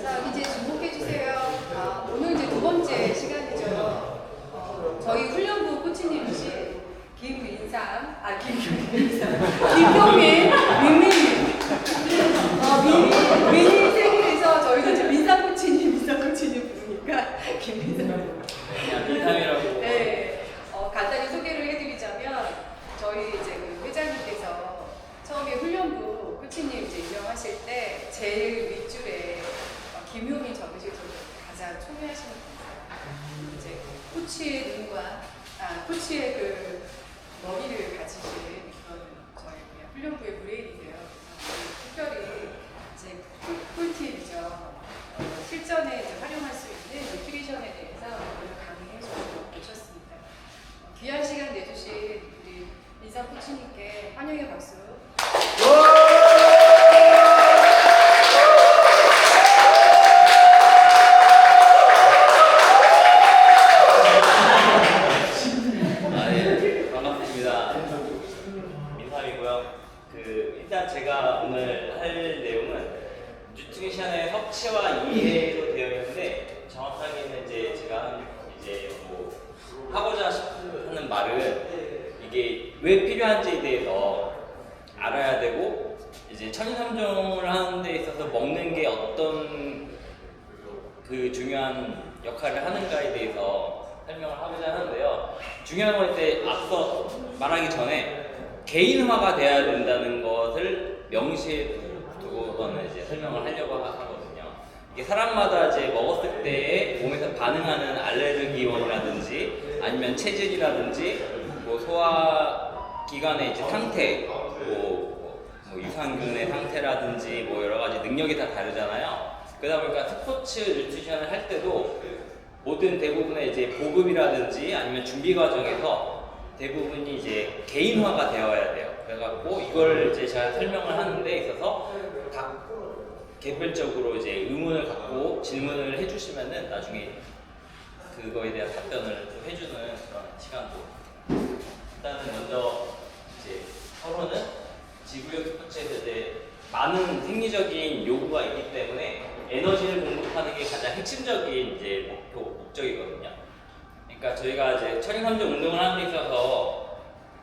자, 이제 주목해 주세요. 오늘 이제 두 번째 시간이죠. 저희 훈련부 코치님이신 김민상, 김용민, 민민 생일에서 저희도 이제 민상 코치님 부르니까 김민상. 민상이라고. 네, 간단히 소개를 해드리자면 저희 이제 그 회장님께서 처음에 훈련부 코치님 이제 임명하실 때 제일 윗줄에 김용민 적으실 정도로 가장 총애하시는 분이세요. 이제 코치의 눈과 코치의 그 머리를 가지신 그런 저희 그냥 훈련부의 브레인인데요. 그래서 특별히 이제 꿀팁이죠. 실전에 이제 활용할 수 있는 뉴트리션에 대해서 오늘 강의해 주셨습니다. 귀한 시간 내주신 우리 민상 코치님께 환영의 박수. 반갑습니다. 민삼이고요. 일단 제가 오늘 할 내용은 뉴트리션의 섭취와 이해로 되어 있는데 정확하게는 이제 제가 하고자 하는 말은 이게 왜 필요한지에 대해서 알아야 되고 이제 천인삼종을 하는 데 있어서 먹는 게 어떤 그 중요한 역할을 하는가에 대해서 설명을 하고자 하는데요. 중요한 건 이제 앞서 말하기 전에 개인화가 돼야 된다는 것을 명시해 두고서는 이제 설명을 하려고 하거든요. 이게 사람마다 이제 먹었을 때 몸에서 반응하는 알레르기원이라든지 아니면 체질이라든지 소화기관의 이제 상태, 유산균의 상태라든지 여러 가지 능력이 다 다르잖아요. 그러다 보니까 스포츠 뉴트리션을 할 때도 모든 대부분의 이제 보급이라든지 아니면 준비 과정에서 대부분이 이제 개인화가 되어야 돼요. 그래갖고 이걸 이제 제가 설명을 하는 데 있어서 각 개별적으로 이제 의문을 갖고 질문을 해주시면은 나중에 그거에 대한 답변을 해주는 그런 시간도. 일단은 먼저 이제 서로는 지구력 스포츠에서 이제 많은 생리적인 요구가 있기 때문에 에너지를 공급하는 게 가장 핵심적인 이제 목적이거든요. 그러니까 저희가 이제 천인삼종 운동을 하는 데 있어서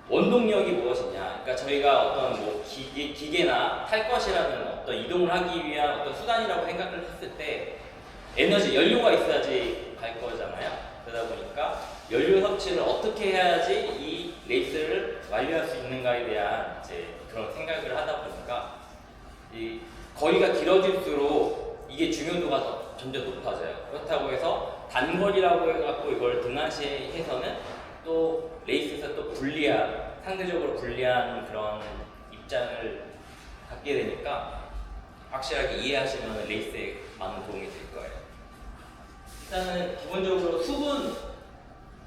원동력이 무엇이냐. 그러니까 저희가 어떤 기계나 탈 것이라는 어떤 이동을 하기 위한 어떤 수단이라고 생각을 했을 때 에너지, 연료가 있어야지 갈 거잖아요. 그러다 보니까 연료 섭취를 어떻게 해야지 이 레이스를 완료할 수 있는가에 대한 이제 그런 생각을 하다 보니까 이 거리가 길어질수록 이게 중요도가 점점 높아져요. 그렇다고 해서 단거리라고 해갖고 이걸 등한시해서는 또 레이스에서 또 상대적으로 불리한 그런 입장을 갖게 되니까 확실하게 이해하시면 레이스에 많은 도움이 될 거예요. 일단은 기본적으로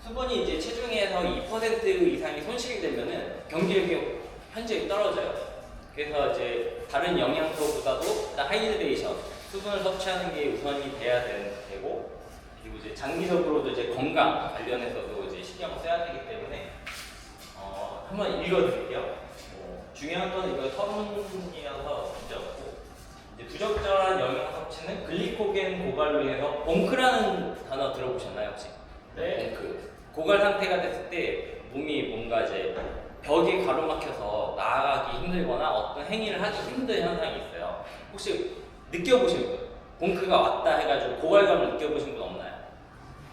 수분이 이제 체중에서 2% 이상이 손실이 되면은 경기력이 현저히 떨어져요. 그래서 이제 다른 영양소보다도 일단 하이드레이션, 수분을 섭취하는 게 우선이 돼야 되고, 그리고 이제 장기적으로도 이제 건강 관련해서도 이제 신경을 써야 되기 때문에 한번 읽어드릴게요. 중요한 건 이거 서문이라서 문제 없고, 이제 부적절한 영양 섭취는 글리코겐 고갈로 인해서 봉크라는 단어 들어보셨나요 혹시? 네. 봉크. 고갈 상태가 됐을 때 몸이 뭔가 이제 벽에 가로막혀서 나아가기 힘들거나 어떤 행위를 하기 힘든 현상이 있어요. 혹시 느껴보신 분? 봉크가 왔다 해가지고 고갈감을 느껴보신 분 없나요?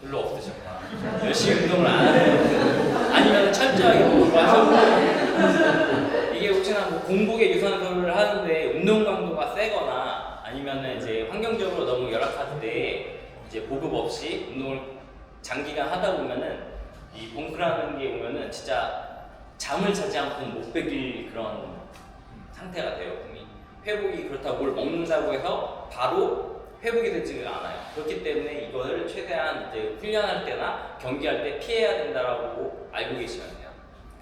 별로 없으셨구나. 열심히 운동을 안 하는 분 아니면 철저하게 운동을 하셨고 이게 혹시나 공복에 유산소를 하는데 운동 강도가 세거나 아니면 이제 환경적으로 너무 열악할 때 이제 보급 없이 운동을 장기간 하다 보면은 이 봉크라는 게 오면은 진짜 잠을 자지 않고는 못 베길 그런 상태가 돼요. 몸이 회복이 그렇다고 뭘 먹는다고 해서 바로 회복이 되지가 않아요. 그렇기 때문에 이거를 최대한 이제 훈련할 때나 경기할 때 피해야 된다라고 알고 계시면 돼요.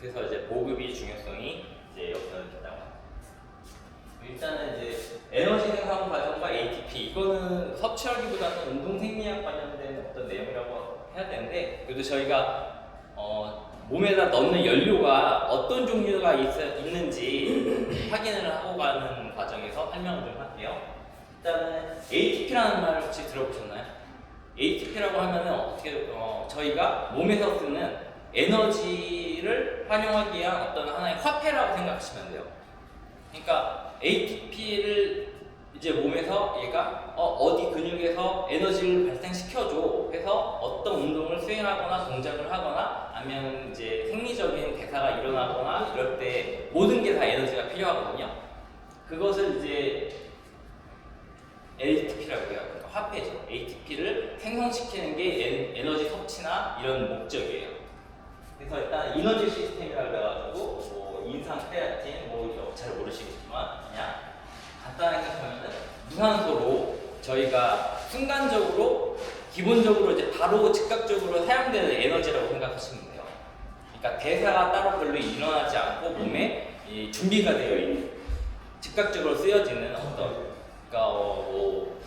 그래서 이제 보급이 중요성이 이제 역할을 한다고 합니다. 일단은 이제 에너지 생산 과정과 ATP 이거는 섭취하기보다는 운동 생리학 관련된 어떤 내용이라고 해야 되는데 그래도 저희가 몸에다 넣는 연료가 어떤 종류가 있는지 확인을 하고 가는 과정에서 설명을 좀 할게요. 일단은 ATP라는 말 혹시 들어보셨나요? ATP라고 하면은 어떻게 저희가 몸에서 쓰는 에너지를 활용하기 위한 어떤 하나의 화폐라고 생각하시면 돼요. 그러니까 ATP를 이제 몸에서 얘가 어디 근육에서 에너지를 발생시켜줘 해서 어떤 운동을 수행하거나 동작을 하거나 아니면 이제 생리적인 대사가 일어나거나 이럴 때 모든 게 다 에너지가 필요하거든요. 그것을 이제 ATP라고 해요. 그러니까 화폐죠. ATP를 생성시키는 게 에너지 섭취나 이런 목적이에요. 그래서 일단 이너지 시스템이라고 해가지고 뭐 인상 크레아틴 뭐 잘 모르시겠지만 그냥 간단하게 생각하면은 무산소로 저희가 순간적으로 기본적으로 이제 바로 즉각적으로 사용되는 에너지라고 생각하시면 돼요. 그러니까 대사가 따로 별로 일어나지 않고 몸에 준비가 되어 있는 즉각적으로 쓰여지는 어떤 그러니까 뭐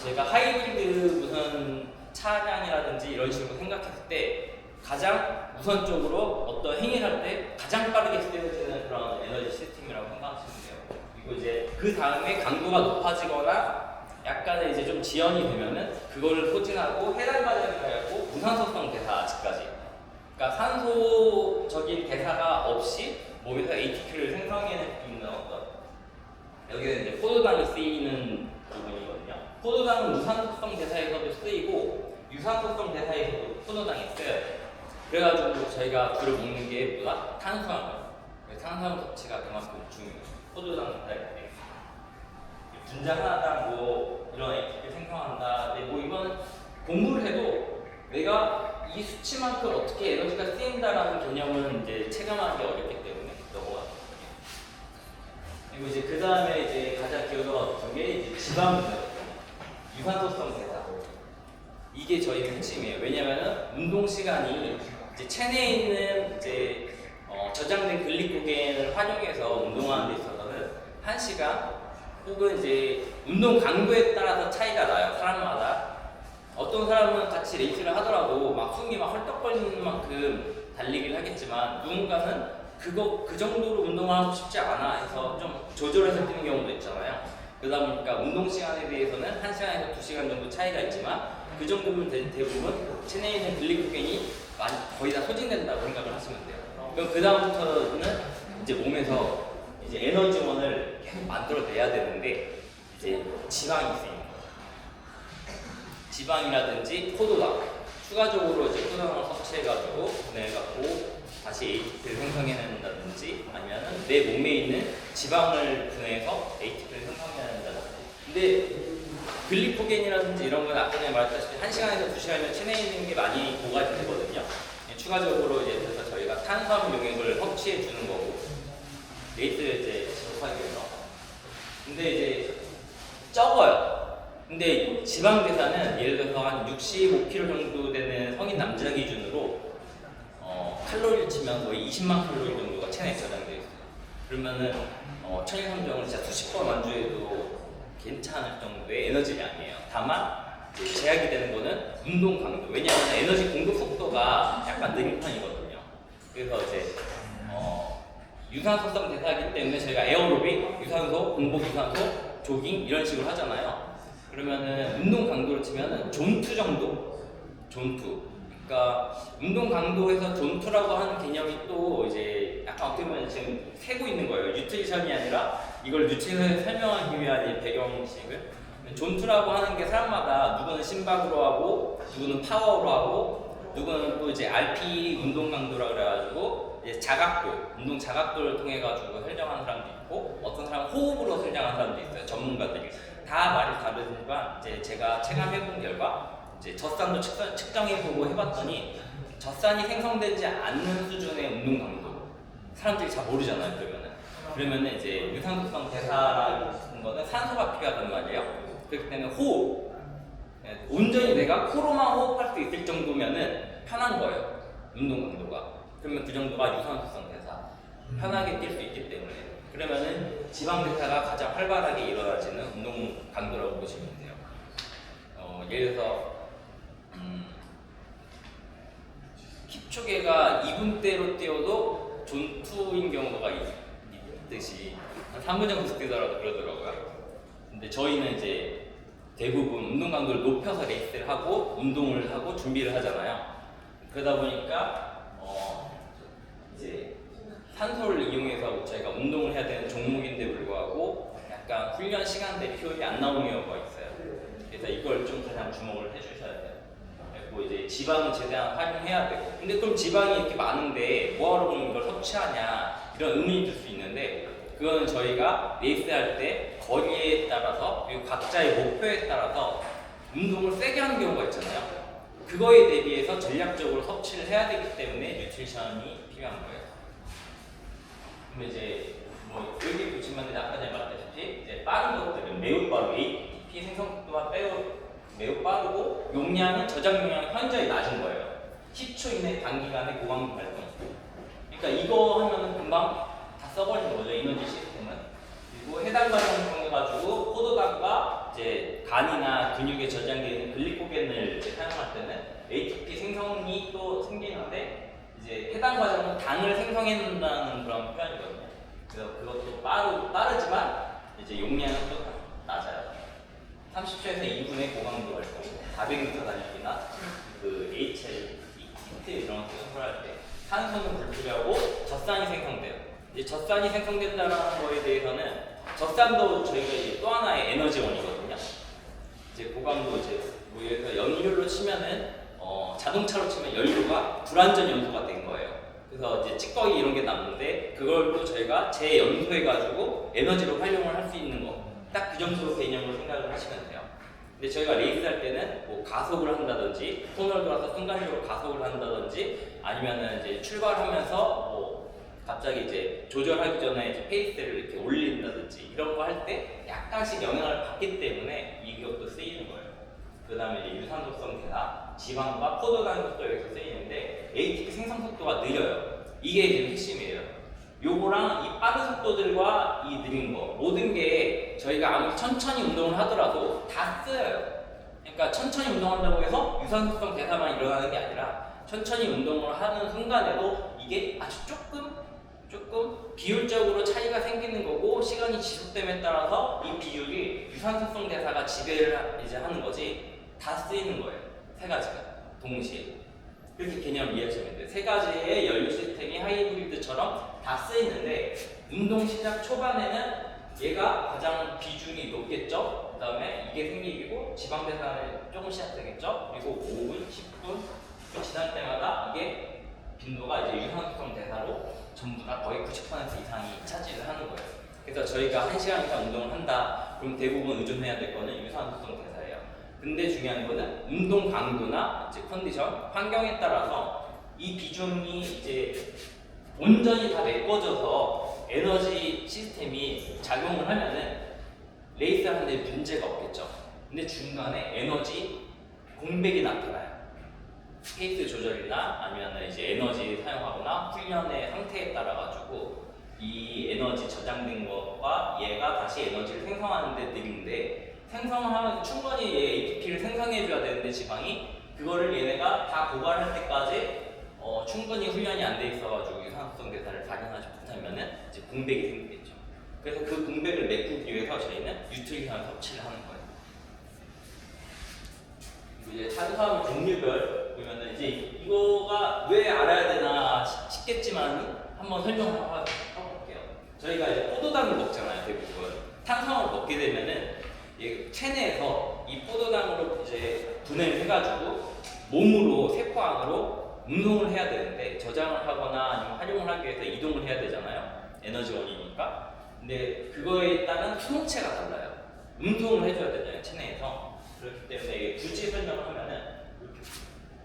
제가 하이브리드 무슨 차량이라든지 이런 식으로 생각했을 때 가장 우선적으로 어떤 행위를 할 때 가장 빠르게 쓰여지는 그런 에너지 시스템이라고 생각하시면 돼요. 그리고 이제 그 다음에 강도가 높아지거나 약간의 이제 좀 지연이 되면은 그거를 소진하고 해당 과정을 가지고 무산소성 대사까지. 그러니까 산소적인 대사가 없이 몸에서 ATP를 생성해낼 수 있는 어떤 여기는 이제 포도당이 쓰이는 부분이거든요. 포도당은 무산소성 대사에서도 쓰이고 유산소성 대사에서도 포도당이 쓰여요. 그래가지고 저희가 주로 먹는 게 뭐다? 탄수화물. 탄수화물 섭취가 그만큼 중요해요. 포도당 대사에 분자 하나당 뭐 이런 ATP 생성한다. 근데 뭐 이건 공부를 해도 내가 이 수치만큼 어떻게 에너지가 쓰인다라는 개념은 이제 체감하기 어렵기 때문에 넘어가거든요. 그리고 이제 그 다음에 이제 가장 기여도가 높은 게 이제 지방이거든요. 유산소성 대사. 이게 저희 핵심이에요. 왜냐면은 운동 시간이 이제 체내에 있는 이제 저장된 글리코겐을 활용해서 운동하는 데 있어서는 1시간 혹은 이제 운동 강도에 따라서 차이가 나요. 사람마다. 어떤 사람은 같이 레이스를 하더라도 막 숨이 막 헐떡거리는 만큼 달리기를 하겠지만 누군가는 그 정도로 운동하고 싶지 않아 해서 좀 조절해서 뛰는 경우도 있잖아요. 그러다 보니까 운동 시간에 대해서는 1시간에서 2시간 정도 차이가 있지만 그 정도면 대부분 체내에 있는 글리코겐이 거의 다 소진된다고 생각을 하시면 돼요. 그럼 그 다음부터는 이제 몸에서 이제 에너지원을 계속 만들어내야 되는데 이제 지방이 있습니다. 지방이라든지 포도당 추가적으로 이제 포도당을 섭취해가지고 분해해갖고 다시 ATP를 생성해낸다든지 아니면은 내 몸에 있는 지방을 분해해서 ATP를 생성해낸다든지. 근데 글리코겐이라든지 이런 건 아까 전에 말했다시피 1시간에서 2시간이면 체내에 있는 게 많이 고갈이 되거든요. 추가적으로 이제 그래서 저희가 탄수화물 용액을 섭취해 주는 거고 레이스를 이제 지속하기 위해서. 근데 이제 적어요. 근데 지방 대사는 예를 들어서 한 65kg 정도 되는 성인 남자 기준으로 칼로리를 치면 거의 20만 칼로리 정도가 체내에 저장되어 있어요. 그러면은 천일삼정을 진짜 수십 번 완주해도 괜찮을 정도의 에너지량이에요. 다만 이제 제약이 되는 거는 운동 강도. 왜냐하면 에너지 공급 속도가 약간 느린 편이거든요. 그래서 이제 유산소성 대사이기 때문에 저희가 에어로빅, 유산소, 공복 유산소, 조깅 이런 식으로 하잖아요. 그러면은 운동 강도를 치면은 존투 정도? 존투. 그러니까 운동 강도에서 존투라고 하는 개념이 또 이제 약간 어떻게 보면 지금 세고 있는 거예요. 뉴트리션이 아니라 이걸 뉴트리션을 설명하기 위한 이 배경식을. 존투라고 하는 게 사람마다 누구는 심박으로 하고 누구는 파워로 하고 누구는 또 이제 RP 운동 강도라 그래가지고 이제 자각도, 운동 자각도를 통해 가지고 설정하는 사람도 있고 어떤 사람은 호흡으로 설정하는 사람도 있어요. 전문가들이 다 말이 다르지만 이제 제가 체감해본 결과 이제 젖산도 측정해보고 해봤더니 젖산이 생성되지 않는 수준의 운동 강도 사람들이 잘 모르잖아요. 그러면은 이제 유산소성 대사라는 거는 산소가 필요하단 말이에요. 그렇기 때문에 호흡, 온전히 내가 코로만 호흡할 수 있을 정도면은 편한 거예요. 운동 강도가. 그러면 그 정도가 유산소성 대사. 편하게 뛸 수 있기 때문에. 그러면은 지방 대사가 가장 활발하게 일어나지는 운동 강도라고 보시면 돼요. 예를 들어서 킵초게가 2분대로 뛰어도 존투인 경우가 있듯이 한 3분 정도 뛰더라도 그러더라고요. 근데 저희는 이제 대부분 운동 강도를 높여서 레이스를 하고 운동을 하고 준비를 하잖아요. 그러다 보니까 이제 산소를 이용해서 저희가 운동을 해야 되는 종목인데 불구하고 약간 훈련 시간대 효율이 안 나오는 경우가 있어요. 그래서 이걸 좀 가장 주목을 해주셔야 돼요. 그리고 이제 지방은 최대한 활용해야 되고, 근데 그럼 지방이 이렇게 많은데 뭐하러 그럼 이걸 섭취하냐 이런 의문이 들 수 있는데, 그거는 저희가 레이스 할 때 거리에 따라서 그리고 각자의 목표에 따라서 운동을 세게 하는 경우가 있잖아요. 그거에 대비해서 전략적으로 섭취를 해야 되기 때문에 뉴트리션이 필요한 거예요. 그럼 이제 뭐 여기 보시면 아까 전에 말했다시피 이제 빠른 것들은 매우 빠르고 ATP 생성 속도가 매우 빠르고 용량은 저장 용량이 현저히 낮은 거예요. 10초 이내 단기간에 고강도 발동. 그러니까 이거 하면은 금방 다 써버리는 거죠, 에너지 시스템은. 그리고 해당 과정을 통해 가지고 포도당과 이제 간이나 근육에 저장되어 있는 글리코겐을 이제 사용할 때는 ATP 생성이 또 생기는데, 이제 해당 과정은 당을 생성해낸다는 그런 표현이거든요. 그래서 그것도 빠르지만 이제 용량은 또 낮아요. 30초에서 2분의 고강도 활동, 400m 달리기나 그 HL, 히트 이런 거 생성할 때 산소는 불필요하고 젖산이 생성돼요. 이제 젖산이 생성된다는 거에 대해서는 젖산도 저희가 이제 또 하나의 에너지원이거든요. 이제 고강도 이제 뭐 예를 들어 연료로 치면은 자동차로 치면 연료가 불완전 연소가 된 거예요. 그래서 이제 찌꺼기 이런 게 남는데 그걸 또 저희가 재연소해가지고 에너지로 활용을 할 수 있는 거, 딱 그 정도 개념으로 생각을 하시면 돼요. 근데 저희가 레이스 할 때는 뭐 가속을 한다든지 코너를 돌아서 순간적으로 가속을 한다든지 아니면은 이제 출발하면서 뭐 갑자기 이제 조절하기 전에 이제 페이스를 이렇게 올린다든지 이런 거 할 때 약간씩 영향을 받기 때문에 이것도 쓰이는 거예요. 그 다음에 이제 유산소성 대사, 지방과 포도당 속도에서 쓰이는데 ATP 생성 속도가 느려요. 이게 지금 핵심이에요. 요거랑 이 빠른 속도들과 이 느린 거, 모든 게 저희가 아무리 천천히 운동을 하더라도 다 쓰여요. 그러니까 천천히 운동한다고 해서 유산소성 대사만 일어나는 게 아니라 천천히 운동을 하는 순간에도 이게 아주 조금 비율적으로 차이가 생기는 거고, 시간이 지속됨에 따라서 이 비율이 유산소성 대사가 지배를 이제 하는 거지 다 쓰이는 거예요. 세 가지가 동시에. 그렇게 개념을 이해하시면 돼요. 세 가지의 연료 시스템이 하이브리드처럼 다 쓰이는데 운동 시작 초반에는 얘가 가장 비중이 높겠죠. 그 다음에 이게 생기고 지방 대사를 조금 시작되겠죠. 그리고 5분, 10분 지날 때마다 이게 빈도가 이제 유산소성 대사로 전부 다 거의 90% 이상이 차지를 하는 거예요. 그래서 저희가 1시간 이상 운동을 한다. 그럼 대부분 의존해야 될 거는 유산소성 대사예요. 근데 중요한 거는 운동 강도나 이제 컨디션, 환경에 따라서 이 비중이 이제 온전히 다 메꿔져서 에너지 시스템이 작용을 하면은 레이스 하는데 문제가 없겠죠. 근데 중간에 에너지 공백이 나타나요. 페이스 조절이나 아니면 이제 에너지 사용하거나 훈련의 상태에 따라 가지고 이 에너지 저장된 것과 얘가 다시 에너지를 생성하는 데 느린데, 생성하면 충분히 얘 ATP를 생성해 줘야 되는데 지방이 그거를 얘네가 다 고갈할 때까지 충분히 훈련이 안 돼 있어가지고 유산소성 대사를 발현하지 못하면은 이제 공백이 생기겠죠. 그래서 그 공백을 메꾸기 위해서 저희는 뉴트리션 섭취를 하는 거예요. 이제 탄수화물 종류별 보면은 이제 이거가 왜 알아야 되나 싶겠지만 한번 설명을 해볼게요. 저희가 이제 포도당을 먹잖아요, 대부분. 탄수화물을 먹게 되면은 체내에서 이 포도당으로 이제 분해를 해가지고 몸으로 세포 안으로 운동을 해야 되는데, 저장을 하거나 아니면 활용을 하기 위해서 이동을 해야 되잖아요. 에너지원이니까. 근데 그거에 따른 수용체가 달라요. 운동을 해줘야 되잖아요, 체내에서. 그렇기 때문에 이게 굳이 설명을 하면은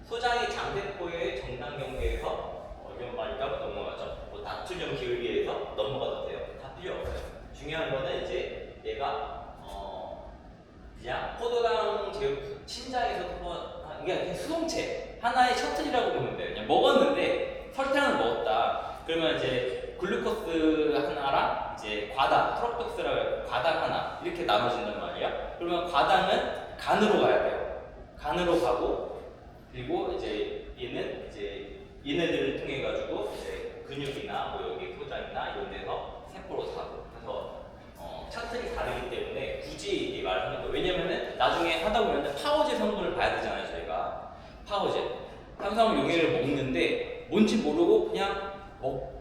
소장이 장세포의 정당 경계에서 이런 말이니까 넘어가죠. 뭐 나트륨 기울기에서 넘어가도 돼요. 다 필요 없어요. 중요한 거는 이제 얘가 그냥 포도당 친자에서 그냥 수동체 하나의 셔틀이라고 보면 돼요. 그냥 먹었는데 설탕을 먹었다. 그러면 이제 글루코스 하나랑 이제 과당, 프럭토스라고 과당 하나 이렇게 나눠진단 말이야. 그러면 과당은 간으로 가야 돼요. 간으로 가고, 그리고 이제 얘는 이제 얘네들을 통해 가지고 이제 근육이나 뭐 여기 소장이나 이런 데서 세포로 가고. 그래서 셔틀이 다르기 때문에 굳이 탄수화물 용액을 먹는데 뭔지 모르고 그냥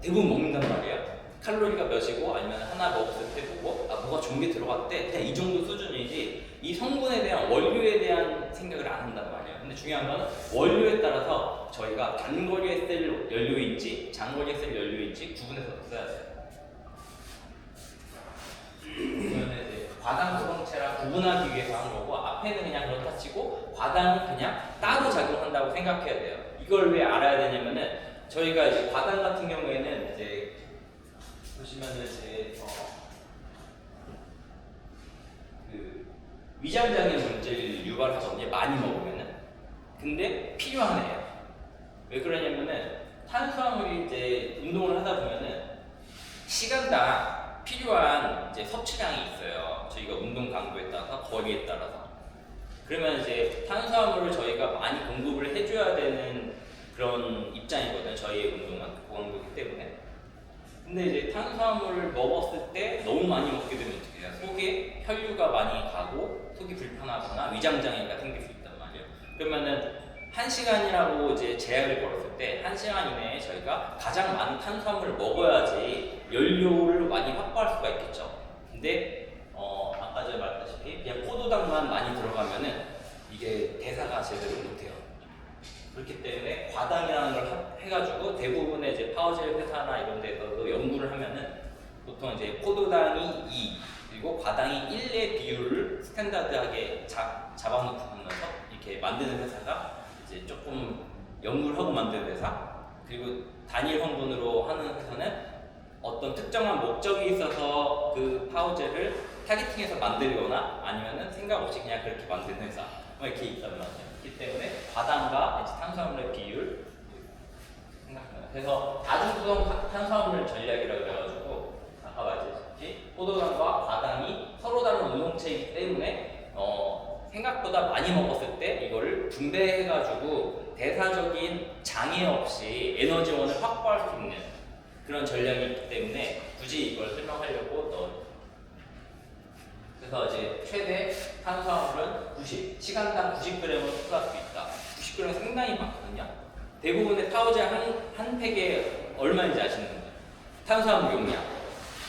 대부분 먹는단 말이에요. 칼로리가 몇이고 아니면 하나 먹었을 때 뭐가 좋은 게 들어갔대, 그냥 이 정도 수준이지 이 성분에 대한 원료에 대한 생각을 안 한단 말이에요. 근데 중요한 건 원료에 따라서 저희가 단거리에 쓸 연료인지 장거리에 쓸 연료인지 구분해서 써야 돼요. 그러면 이제 과당 구성체랑 구분하기 위해서 한 거고, 앞에는 그냥 그렇다 치고 과당은 그냥 따로 작용한다고 생각해야 돼요. 이걸 왜 알아야 되냐면은 저희가 이제 과당 같은 경우에는 이제 보시면은 이제 그 위장장애 문제를 유발하거든요. 많이 먹으면은. 근데 필요한 애예요. 왜 그러냐면은 탄수화물이 이제 운동을 하다 보면은 시간당 필요한 이제 섭취량이 있어요. 저희가 운동 강도에 따라서 거리에 따라서. 그러면 이제 탄수화물을 저희가 많이 공급을 해줘야 되는 그런 입장이거든요. 저희의 운동은 고강도이기 때문에. 근데 이제 탄수화물을 먹었을 때 너무 많이 먹게 되면 어떻게 해요? 속에 혈류가 많이 가고 속이 불편하거나 위장장애가 생길 수 있단 말이에요. 그러면은 1시간이라고 이제 제약을 걸었을 때 1시간 이내에 저희가 가장 많은 탄수화물을 먹어야지 연료를 많이 확보할 수가 있겠죠. 근데 아까 전에 말했다시피 그냥 포도당만 많이 들어가면은 이게 대사가 제대로 못해요. 그렇기 때문에 과당이라는 걸 해가지고 대부분의 이제 파워젤 회사나 이런 데서도 연구를 하면은 보통 이제 포도당이 2 그리고 과당이 1의 비율을 스탠다드하게 잡아놓고 이렇게 만드는 회사가 이제 조금 연구를 하고 만드는 회사, 그리고 단일 성분으로 하는 회사는 어떤 특정한 목적이 있어서 그 파워젤을 타겟팅해서 만들거나 아니면은 생각 없이 그냥 그렇게 만드는 회사 이렇게 있단 말이에요. 그렇기 때문에 과당과 이제 탄수화물의 비율 생각합니다. 그래서 다중구성 탄수화물 전략이라고 그래가지고 아까 말했듯이 포도당과 과당이 서로 다른 운동체이기 때문에 생각보다 많이 먹었을 때 이거를 분배해가지고 대사적인 장애 없이 에너지원을 확보할 수 있는 그런 전략이 있기 때문에 굳이 이걸 설명하려고 넣어요. 그래서 이제 최대 탄수화물은 시간당 90g을 흡수할 수 있다. 90g 상당히 많거든요. 대부분의 파우젤 한 팩에 얼마인지 아시는 분들? 탄수화물 용량.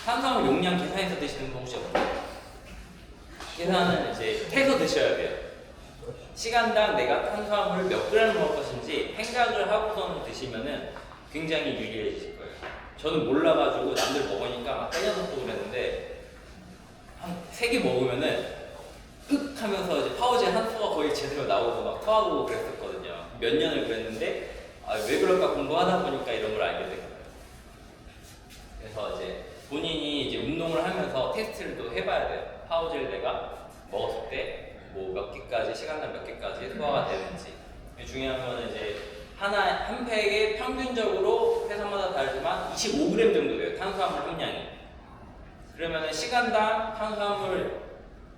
탄수화물 용량 계산해서 드시는 분 혹시 없나요? 계산은 이제 해서 드셔야 돼요. 시간당 내가 탄수화물을 몇 그램 먹을 것인지 생각을 하고선 드시면은 굉장히 유리해지실 거예요. 저는 몰라가지고 남들 먹으니까 막 때려놓고 그랬는데 한 3개 먹으면은 윽 하면서 이제 파워젤 한 수가 거의 제대로 나오고 막 토하고 그랬었거든요. 몇 년을 그랬는데 왜 그럴까 공부하다 보니까 이런 걸 알게 됐거든요. 그래서 이제 본인이 이제 운동을 하면서 테스트를 또 해봐야 돼요. 파워젤 내가 먹었을 때 뭐 몇 개까지 시간당 몇 개까지 소화가 되는지. 중요한 거는 이제 한 팩에 평균적으로 회사마다 다르지만 25g 정도 돼요. 탄수화물 함량이. 그러면은 시간당 탄수화물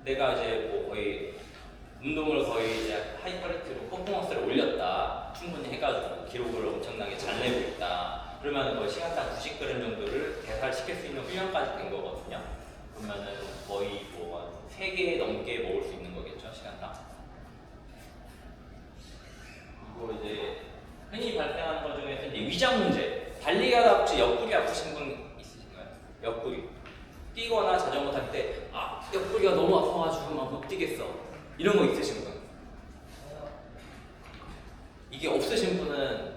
내가 이제 뭐 거의 운동을 거의 이제 하이 퀄리티로 퍼포먼스를 올렸다. 충분히 해가지고 기록을 엄청나게 잘 내고 있다. 그러면 거의 시간당 90g 정도를 대사를 시킬 수 있는 훈련까지 된 거거든요. 그러면은 거의 뭐 3개 넘게 먹을 수 있는 거겠죠, 시간당. 그리고 이제 흔히 발생하는 것 중에서 이제 위장 문제. 달리가다 혹시 옆구리 아프신 분 있으신가요? 옆구리. 뛰거나 자전거 탈 때 옆구리가 너무 아파가지고 막 못 뛰겠어. 이런 거 있으신 분? 이게 없으신 분은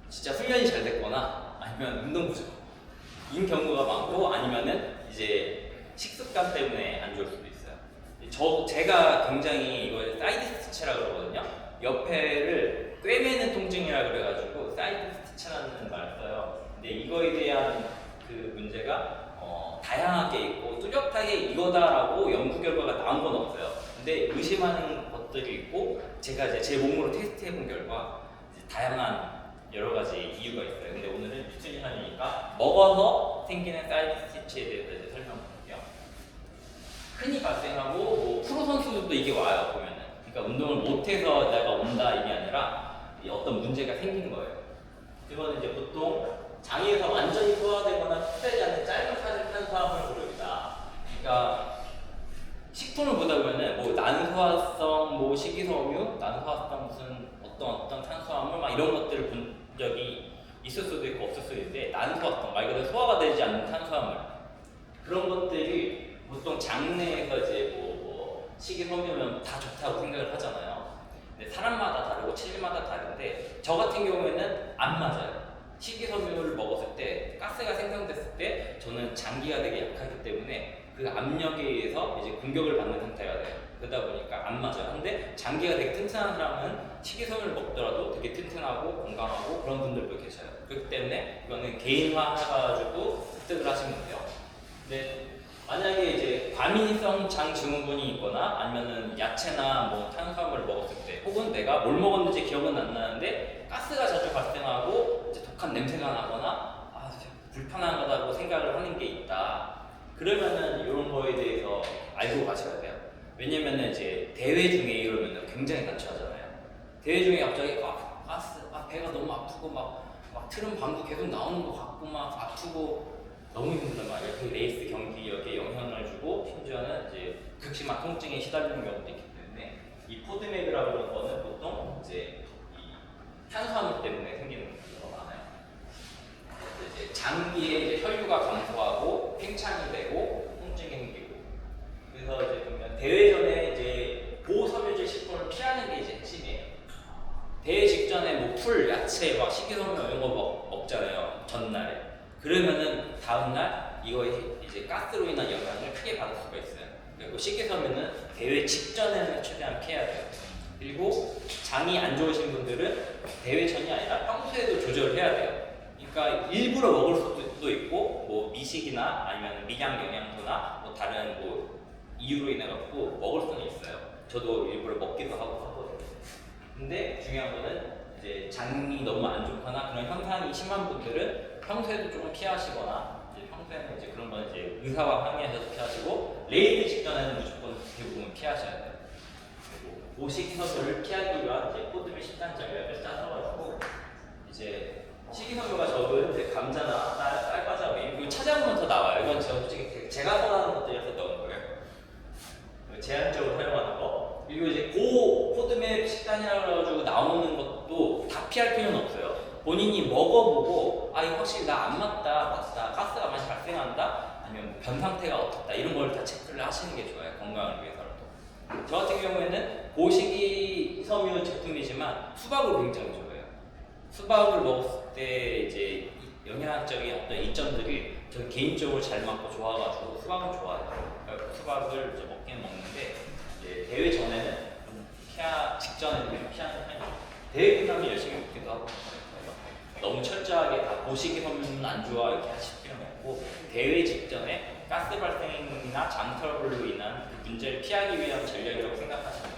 진짜 훈련이 잘 됐거나 아니면 운동 부족인 경우가 많고 아니면은 이제 식습관 때문에 안 좋을 수도 있어요. 제가 굉장히 이걸 사이드 스티치라 그러거든요. 옆에를 꿰매는 통증이라 그래가지고 사이드 스티치라는 말을 써요. 근데 이거에 대한 그 문제가 다양하게 있고 뚜렷하게 이거다라고 연구 결과가 나온 건 없어요. 근데 의심하는 것들이 있고 제가 이제 제 몸으로 테스트해본 결과 다양한 여러 가지 이유가 있어요. 근데 오늘은 뉴트리션이니까 먹어서 생기는 사이드 스티치에 대해서 이제 설명드릴게요. 흔히 발생하고 뭐 프로 선수들도 이게 와요 보면은. 그러니까 운동을 못해서 내가 온다 이게 아니라 어떤 문제가 생긴 거예요. 이거는 이제 보통 장에서 완전히 소화되거나 흡수되지 않는 짧은 탄수화물 고름이다. 그러니까 식품을 보다 보면은 뭐 난소화성, 뭐 식이섬유, 난소화성 무슨 어떤 탄수화물 막 이런 것들 그런 것들이 보통 장내에서 이제 뭐 식이섬유면 다 좋다고 생각을 하잖아요. 근데 사람마다 다르고 체질마다 다른데 저 같은 경우에는 안 맞아요. 식이섬유를 먹었을 때 가스가 생성됐을 때 저는 장기가 되게 약하기 때문에 그 압력에 의해서 이제 공격을 받는 상태가 돼요. 그러다 보니까 안 맞아요. 근데 장기가 되게 튼튼한 사람은 식이섬유를 먹더라도 되게 튼튼하고 건강하고 그런 분들도 계셔요. 그렇기 때문에 이거는 개인화 해가지고 습득을 하시면 돼요. 근데 만약에 이제 과민성 장 증후군이 있거나 아니면은 야채나 뭐 탄수화물을 먹었을 때 혹은 내가 뭘 먹었는지 기억은 안 나는데 가스가 자주 발생하고 이제 독한 냄새가 나거나 불편한 거다고 생각을 하는 게 있다. 그러면은 이런 거에 대해서 알고 가셔야 돼요. 왜냐면은 이제 대회 중에 이러면은 굉장히 난처하잖아요. 대회 중에 갑자기 가스, 배가 너무 아프고 막 트름 방구 계속 나오는 것 같고 막 아프고 너무 힘들단 말이에요. 그 레이스 경기력에 영향을 주고 심지어는 이제 극심한 통증에 시달리는 경우도 있기 때문에 이 포드맥이라고 하는 거는 보통 이제 이 탄수화물 때문에 생기는 경우가 많아요. 그래서 이제 장기에 이제 혈류가 감소하고 팽창이 되고 통증이 생기고 그래서 이제 보면 대회 전에 이제 고섬유질 식품을 피하는 게 이제 핵심이에요. 대회 직전에 뭐 풀, 야채, 막 식이섬유 이런 거 먹잖아요. 전날에. 그러면은 다음날 이거 이제 가스로 인한 영향을 크게 받을 수가 있어요. 그리고 식이섬유는 대회 직전에는 최대한 피해야 돼요. 그리고 장이 안 좋으신 분들은 대회 전이 아니라 평소에도 조절해야 돼요. 그러니까 일부러 먹을 수도 있고 뭐 미식이나 아니면 미량 영양소나 뭐 다른 뭐 이유로 인해 갖고 먹을 수는 있어요. 저도 일부러 먹기도 하고 하거든요. 근데 중요한 거는 이제 장이 너무 안 좋거나 그런 현상이 심한 분들은 평소에도 조금 피하시거나 이제 평소에는 이제 그런 건 이제 의사와 상의하셔서 피하시고 레이스 직전에는 무조건 대부분 피하셔야 돼요. 그리고 고식이섬유를 피하기 위한 이제 포드맥 식단 전략을 짜서가지고 이제 식이섬유가 적은 이제 감자나 쌀과자 메인 이거 찾아보면 더 나와요. 이건 제가 솔직히 제가 선호하는 것들이라서 넣은 거예요. 제한적으로 사용하는 거. 그리고 이제 고 포드맥 식단이라고 해가지고 나오는 것도 다 피할 필요는 없어요. 본인이 먹어보고 이거 확실히 나 안 맞다, 가스가 많이 발생한다, 아니면 변 상태가 어떻다 이런 걸 다 체크를 하시는 게 좋아요. 건강을 위해서라도. 저 같은 경우에는 고식이섬유 제품이지만 수박을 굉장히 좋아해요. 수박을 먹었을 때 이제 영양학적인 어떤 이점들이 저는 개인적으로 잘 맞고 좋아가지고 수박은 좋아해요. 그러니까 수박을 이제 먹기는 먹는데 이제 대회 전에는 좀 직전에는 좀 피하는 편이에요. 대회 끝나면 열심히 먹기도 하고 너무 철저하게 다 고식이섬유는 안 좋아 이렇게 하실 필요는 없고 대회 직전에 가스 발생이나 장 트러블로 인한 그 문제를 피하기 위한 전략이라고 생각하시면 돼요.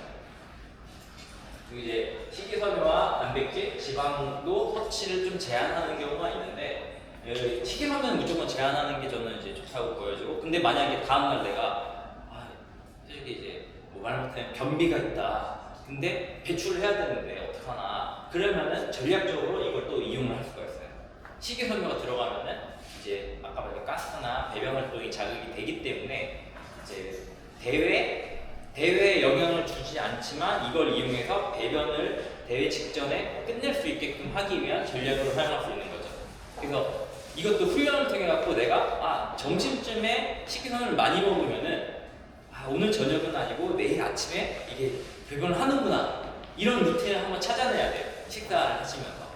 그리고 이제 식이섬유와 단백질, 지방도 섭취를 좀 제한하는 경우가 있는데 식이섬유는 무조건 제한하는 게 저는 이제 좋다고 보여지고 근데 만약에 다음날 내가 솔직히 이제 뭐 말 못하면 변비가 있다 근데 배출을 해야 되는데 어떡하나 그러면은 전략적으로 이걸 또 이용을 할 수가 있어요. 식이섬유가 들어가면은 이제 아까 말한 가스나 배변 활동이 자극이 되기 때문에 이제 대회에 영향을 주지 않지만 이걸 이용해서 배변을 대회 직전에 끝낼 수 있게끔 하기 위한 전략으로 사용할 수 있는 거죠. 그래서 이것도 훈련을 통해 갖고 내가 점심쯤에 식이섬유를 많이 먹으면은 오늘 저녁은 아니고 내일 아침에 이게 배변을 하는구나 이런 루틴을 한번 찾아내야 돼요. 식사를 하시면서.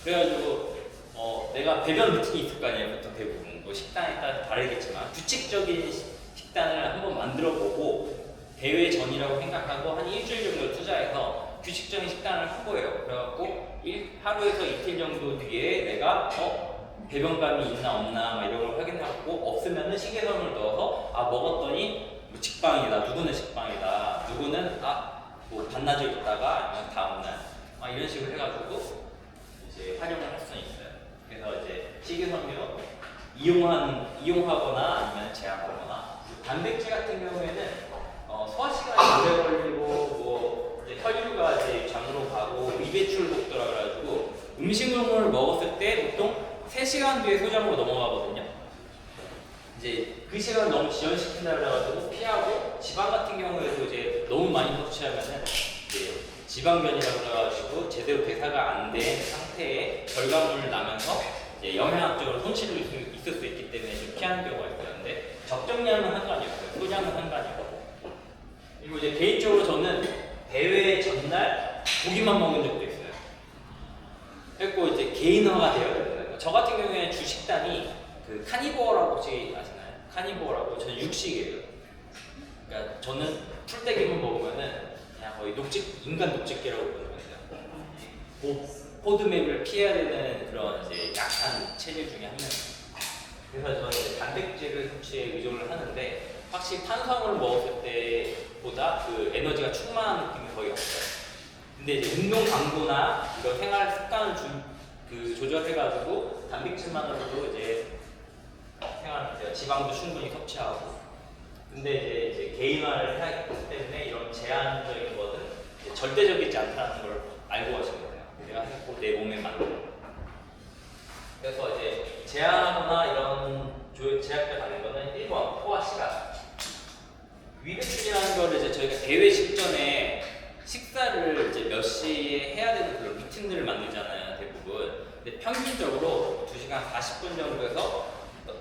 그래가지고 내가 배변 루틴이 있을 거 아니에요. 보통 대부분 뭐 식단에 따라 다르겠지만 규칙적인 식단을 한번 만들어보고 대회 전이라고 생각하고 한 일주일 정도 투자해서 규칙적인 식단을 할 거예요. 그래갖고 하루에서 이틀 정도 뒤에 내가 배변감이 있나 없나 막 이런 걸 확인하고 없으면은 식이섬유를 넣어서 먹었더니 뭐 직방이다, 누구는 직방이다, 누구는 뭐 반나절 있다가 아니면 다음날 이런 식으로 해가지고 이제 활용을 할 수는 있어요. 그래서 이제 식이섬유 이용하거나 아니면 제한하거나 단백질 같은 경우에는 소화 시간이 오래 걸리고 뭐 이제 혈류가 이제 장으로 가고 미배출 속도라 그래가지고 음식물을 먹었을 때 보통 3시간 뒤에 소장으로 넘어가거든요. 이제 그 시간을 너무 지연시킨다 그래가지고 피하고 지방 같은 경우에도 이제 너무 많이 섭취하면은 이제 지방변이라고 그래가지고 제대로 대사가 안 된 상태에 결과물을 나면서 이제 영양학적으로 손실이 있을 수 있기 때문에 좀 피하는 경우가 있었는데 적정량은 상관이 없어요. 소량은 상관이 없고. 그리고 이제 개인적으로 저는 대회 전날 고기만 먹은 적도 있어요. 그리고 이제 개인화가 되어야 되는 저 같은 경우에는 주식단이 그 카니보어라고 혹시 아시나요? 카니보어라고 저는 육식이에요. 그러니까 저는 풀떼기만 먹으면은 그냥 거의 인간 녹직계라고 보는 거예요. 포드맵을 피해야 되는 그런 이제 약한 체질 중에 한 명이에요. 그래서 저는 이제 단백질을 섭취에 의존을 하는데 확실히 탄수화물을 먹었을 때보다 그 에너지가 충만한 느낌이 거의 없어요. 근데 이제 운동 강도나 이런 생활 습관을 조절해가지고 단백질만으로도 이제 생활을 지방도 충분히 섭취하고. 근데 이제 개인화를 하기 때문에 이런 제한적인 것은 이제 절대적이지 않다는 걸 알고 가시면 돼요. 내가 했고 내 몸에 맞는. 그래서 이제 제한하거나 이런 제약을 가는 거는 1번 소화 시간. 위배출이라는 걸 이제 저희가 대회 직전에 식사를 이제 몇 시에 해야 되는 그런 루틴들을 만들잖아요, 대부분. 근데 평균적으로 2시간 40분 정도에서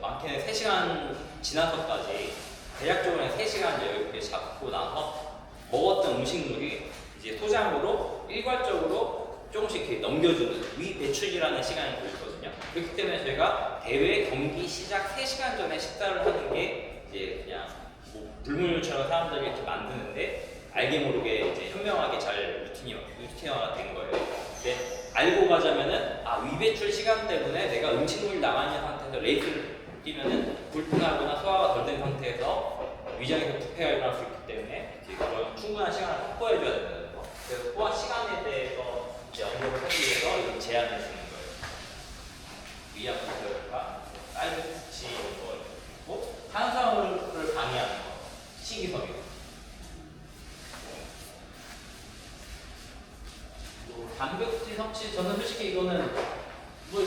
많게는 3시간 지나서까지 대략적으로 3시간 이렇게 잡고 나서 먹었던 음식물이 이제 소장으로 일괄적으로 조금씩 이렇게 넘겨주는 위배출이라는 시간이 걸리거든요. 그렇기 때문에 저희가 대회 경기 시작 3시간 전에 식사를 하는 게 이제 그냥 뭐 불문율처럼 사람들이 이렇게 만드는데 알게 모르게 이제 현명하게 잘 루틴화가 된 거예요. 근데 알고 가자면은 위배출 시간 때문에 내가 음식물이 남아 있는 상태에서 레이스를 뛰면은 불편하거나 소화가 덜 된 상태에서 위장에서 부패가 일어날 수 있기 때문에 이제 그런 충분한 시간을 확보해줘야 된다는 거. 그래서 소화 시간에 대해서 이제 언급을 하기 위해서 이런 제한을 주는 거예요. 위장 부패가 사이드스치 이런 거 있고 탄수화물을 방해하는 거, 식이섬유. 단백질 섭취 저는 솔직히 이거는 뭐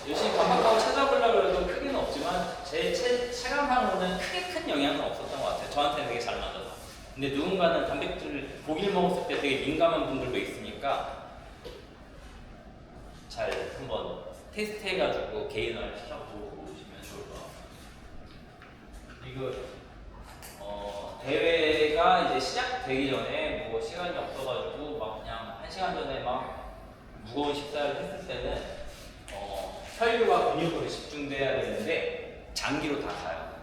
열심히 반박하고 찾아보려고 해도 크게는 없지만 제 체감상으로는 크게 큰 영향은 없었던 것 같아요. 저한테는 되게 잘 맞아서. 근데 누군가는 단백질 고기를 먹었을 때 되게 민감한 분들도 있으니까 잘 한번 테스트해가지고 개인화를 시켜보시면 좋을 것 같아요. 이거 대회가 이제 시작되기 전에 뭐 시간이 없어가지고 막 그냥 1시간 전에 막 무거운 식사를 했을 때는 혈류와 근육으로 집중돼야 되는데 장기로 다 가요.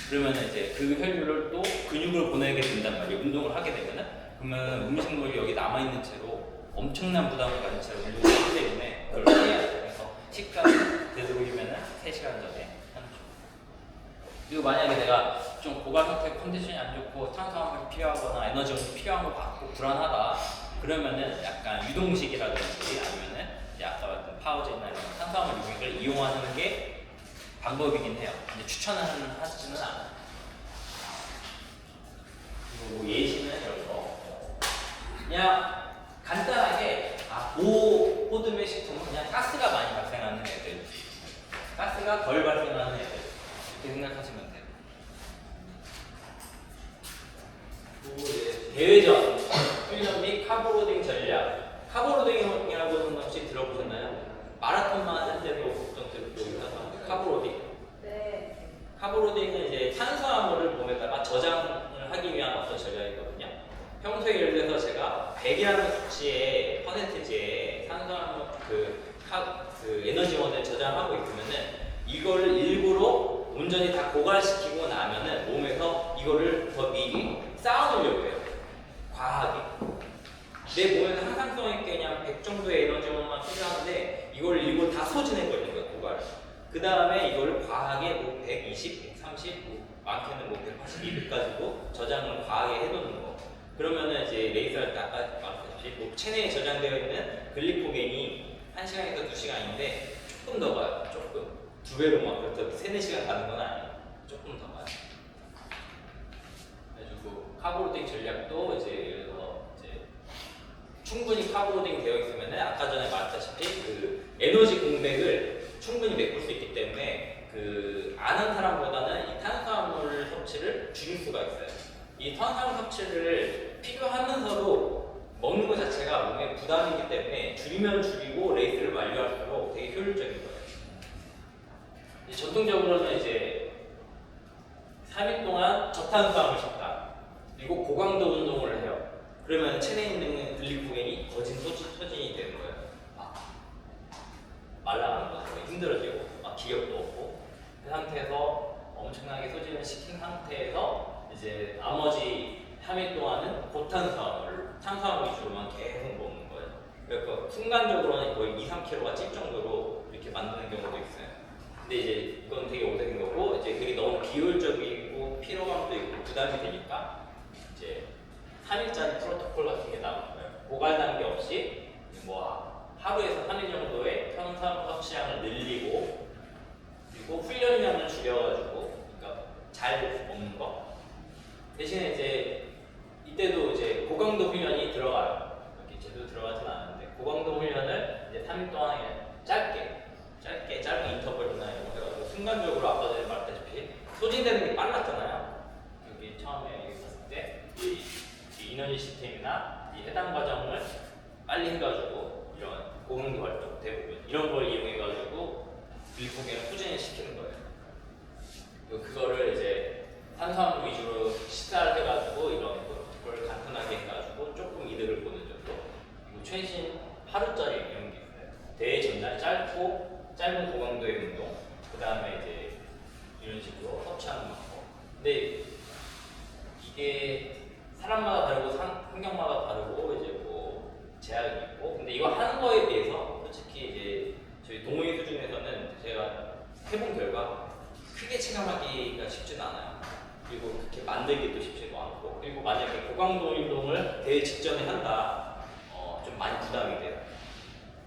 그러면 이제 그 혈류를 또 근육으로 보내게 된단 말이에요. 운동을 하게 되면은. 그러면 음식물이 여기 남아있는 채로 엄청난 부담을 가진 채로 운동을 하기 때문에 그걸 피해야 돼요. 그래서 식사를 되도록이면은 3시간 전에 하는 중. 그리고 만약에 내가 좀 고갈 상태 컨디션이 안 좋고 탄수화물이 필요하거나 에너지가 필요한 거 같고 불안하다 그러면은 약간 유동식이라든지 아니면은 아까 말했던 파우제나 이런 탄수화물 유익을 이용하는 게 방법이긴 해요. 근데 추천은 하지는 않아요. 그리고 뭐 예시는 이런 거 그냥 간단하게 고포드메 식품은 그냥 가스가 많이 발생하는 애들, 가스가 덜 발생하는 애들 이렇게 생각하시면 돼요. 대회전, 훈련 및 카보로딩 전략. 카보로딩이라고는 혹시 들어보셨나요? 마라톤만 할 때도 보통 들고 있어서 카보로딩. 네. 카보로딩은 이제 탄수화물을 몸에다가 저장을 하기 위한 어떤 전략이거든요. 평소에 예를 들어서 제가 100이라는 수치의 퍼센티지에 탄수화물 그 에너지원을 저장하고 있으면은 이거를 일부러 온전히 다 고갈시키고 나면은 몸에서 이거를 더 미리 쌓아놓으려고 해요. 과하게. 내 몸에서 항상성 있게 그냥 100 정도의 에너지원만 소비하는데 이걸 일부러 다 소진해버리는 거예요, 고갈을. 그 다음에 이걸 과하게 뭐 120, 130, 많게는 뭐 180, 200까지도 저장을 과하게 해놓는 거. 그러면은 이제 레이스할 때 아까 말했듯이 뭐 체내에 저장되어 있는 글리코겐이 1시간에서 2시간인데 조금 더 가요. 조금. 2배로 막 그렇다고 3-4시간 가는 건 아니에요. 조금 더 가요. 그래가지고 카보로딩 전략도 이제 예를 들어서 이제 충분히 카보로딩 되어 있으면은 아까 전에 말했다시피 그 에너지 공백을 충분히 메꿀 수 있기 때문에 그 아는 사람보다는 이 탄수화물 섭취를 줄일 수가 있어요. 이 탄수화물 섭취를 필요하면서도 먹는 것 자체가 몸에 부담이기 때문에 줄이면 줄이고 레이스를 완료할수록 되게 효율적인 거예요. 전통적으로는 이제 3일 동안 저탄수화물 식단 그리고 고강도 운동을 해요. 그러면 체내에 있는 글리코겐이 거진 소진이 되는 거예요. 말라가는 거죠. 힘들어지고 기력도 없고 그 상태에서 엄청나게 소진을 시킨 상태에서 이제 나머지 3일 동안은 고탄수화물, 탄수화물 위주로만 계속 먹는 거예요. 그러니까 순간적으로는 거의 2, 3kg가 찔 정도로 이렇게 만드는 경우도 있어요. 근데 이제 이건 되게 오래된 거고 이제 그게 너무 비효율적이고 피로감도 있고 부담이 되니까 이제 3일짜리 프로토콜 같은 게 나온 거예요. 고갈 단계 없이 뭐 하루에서 3일 정도의 탄수화물 섭취량을 늘리고 그리고 훈련량을 줄여가지고 그러니까 잘 먹는 거 대신에 이제 이때도 이제 고강도 훈련이 들어가요. 이렇게 제대로 들어가진 않는데 고강도 훈련을 이제 3일 동안 짧은 인터벌이나 이런 거 해가지고 순간적으로 아까 전에 말했다시피 소진되는 게 빨랐잖아요. 여기 처음에 여기 봤을 때 이 이너지 시스템이나 이 해당 과정을 빨리 해가지고 이런 고강도 활동 대부분 이런 걸 이용해가지고 글리코겐을 소진을 시키는 거예요. 그거를 이제 탄수화물 위주로 식사를 해가지고 이런 걸 간편하게 해가지고 조금 이득을 보는 정도. 그리고 최신 하루짜리 이런 게 있어요. 대회 전날 짧은 고강도의 운동. 그 다음에 이제 이런 식으로 섭취하는 방법. 근데 이게 사람마다 다르고 환경마다 다르고 이제 뭐 제약이 있고. 근데 이거 하는 거에 비해서 솔직히 이제 저희 동호회 수준에서는 제가 해본 결과 크게 체감하기가 쉽진 않아요. 그리고 그렇게 만들기도 쉽지도 않고 그리고 만약에 고강도 운동을 대회 직전에 한다 좀 많이 부담이 돼요.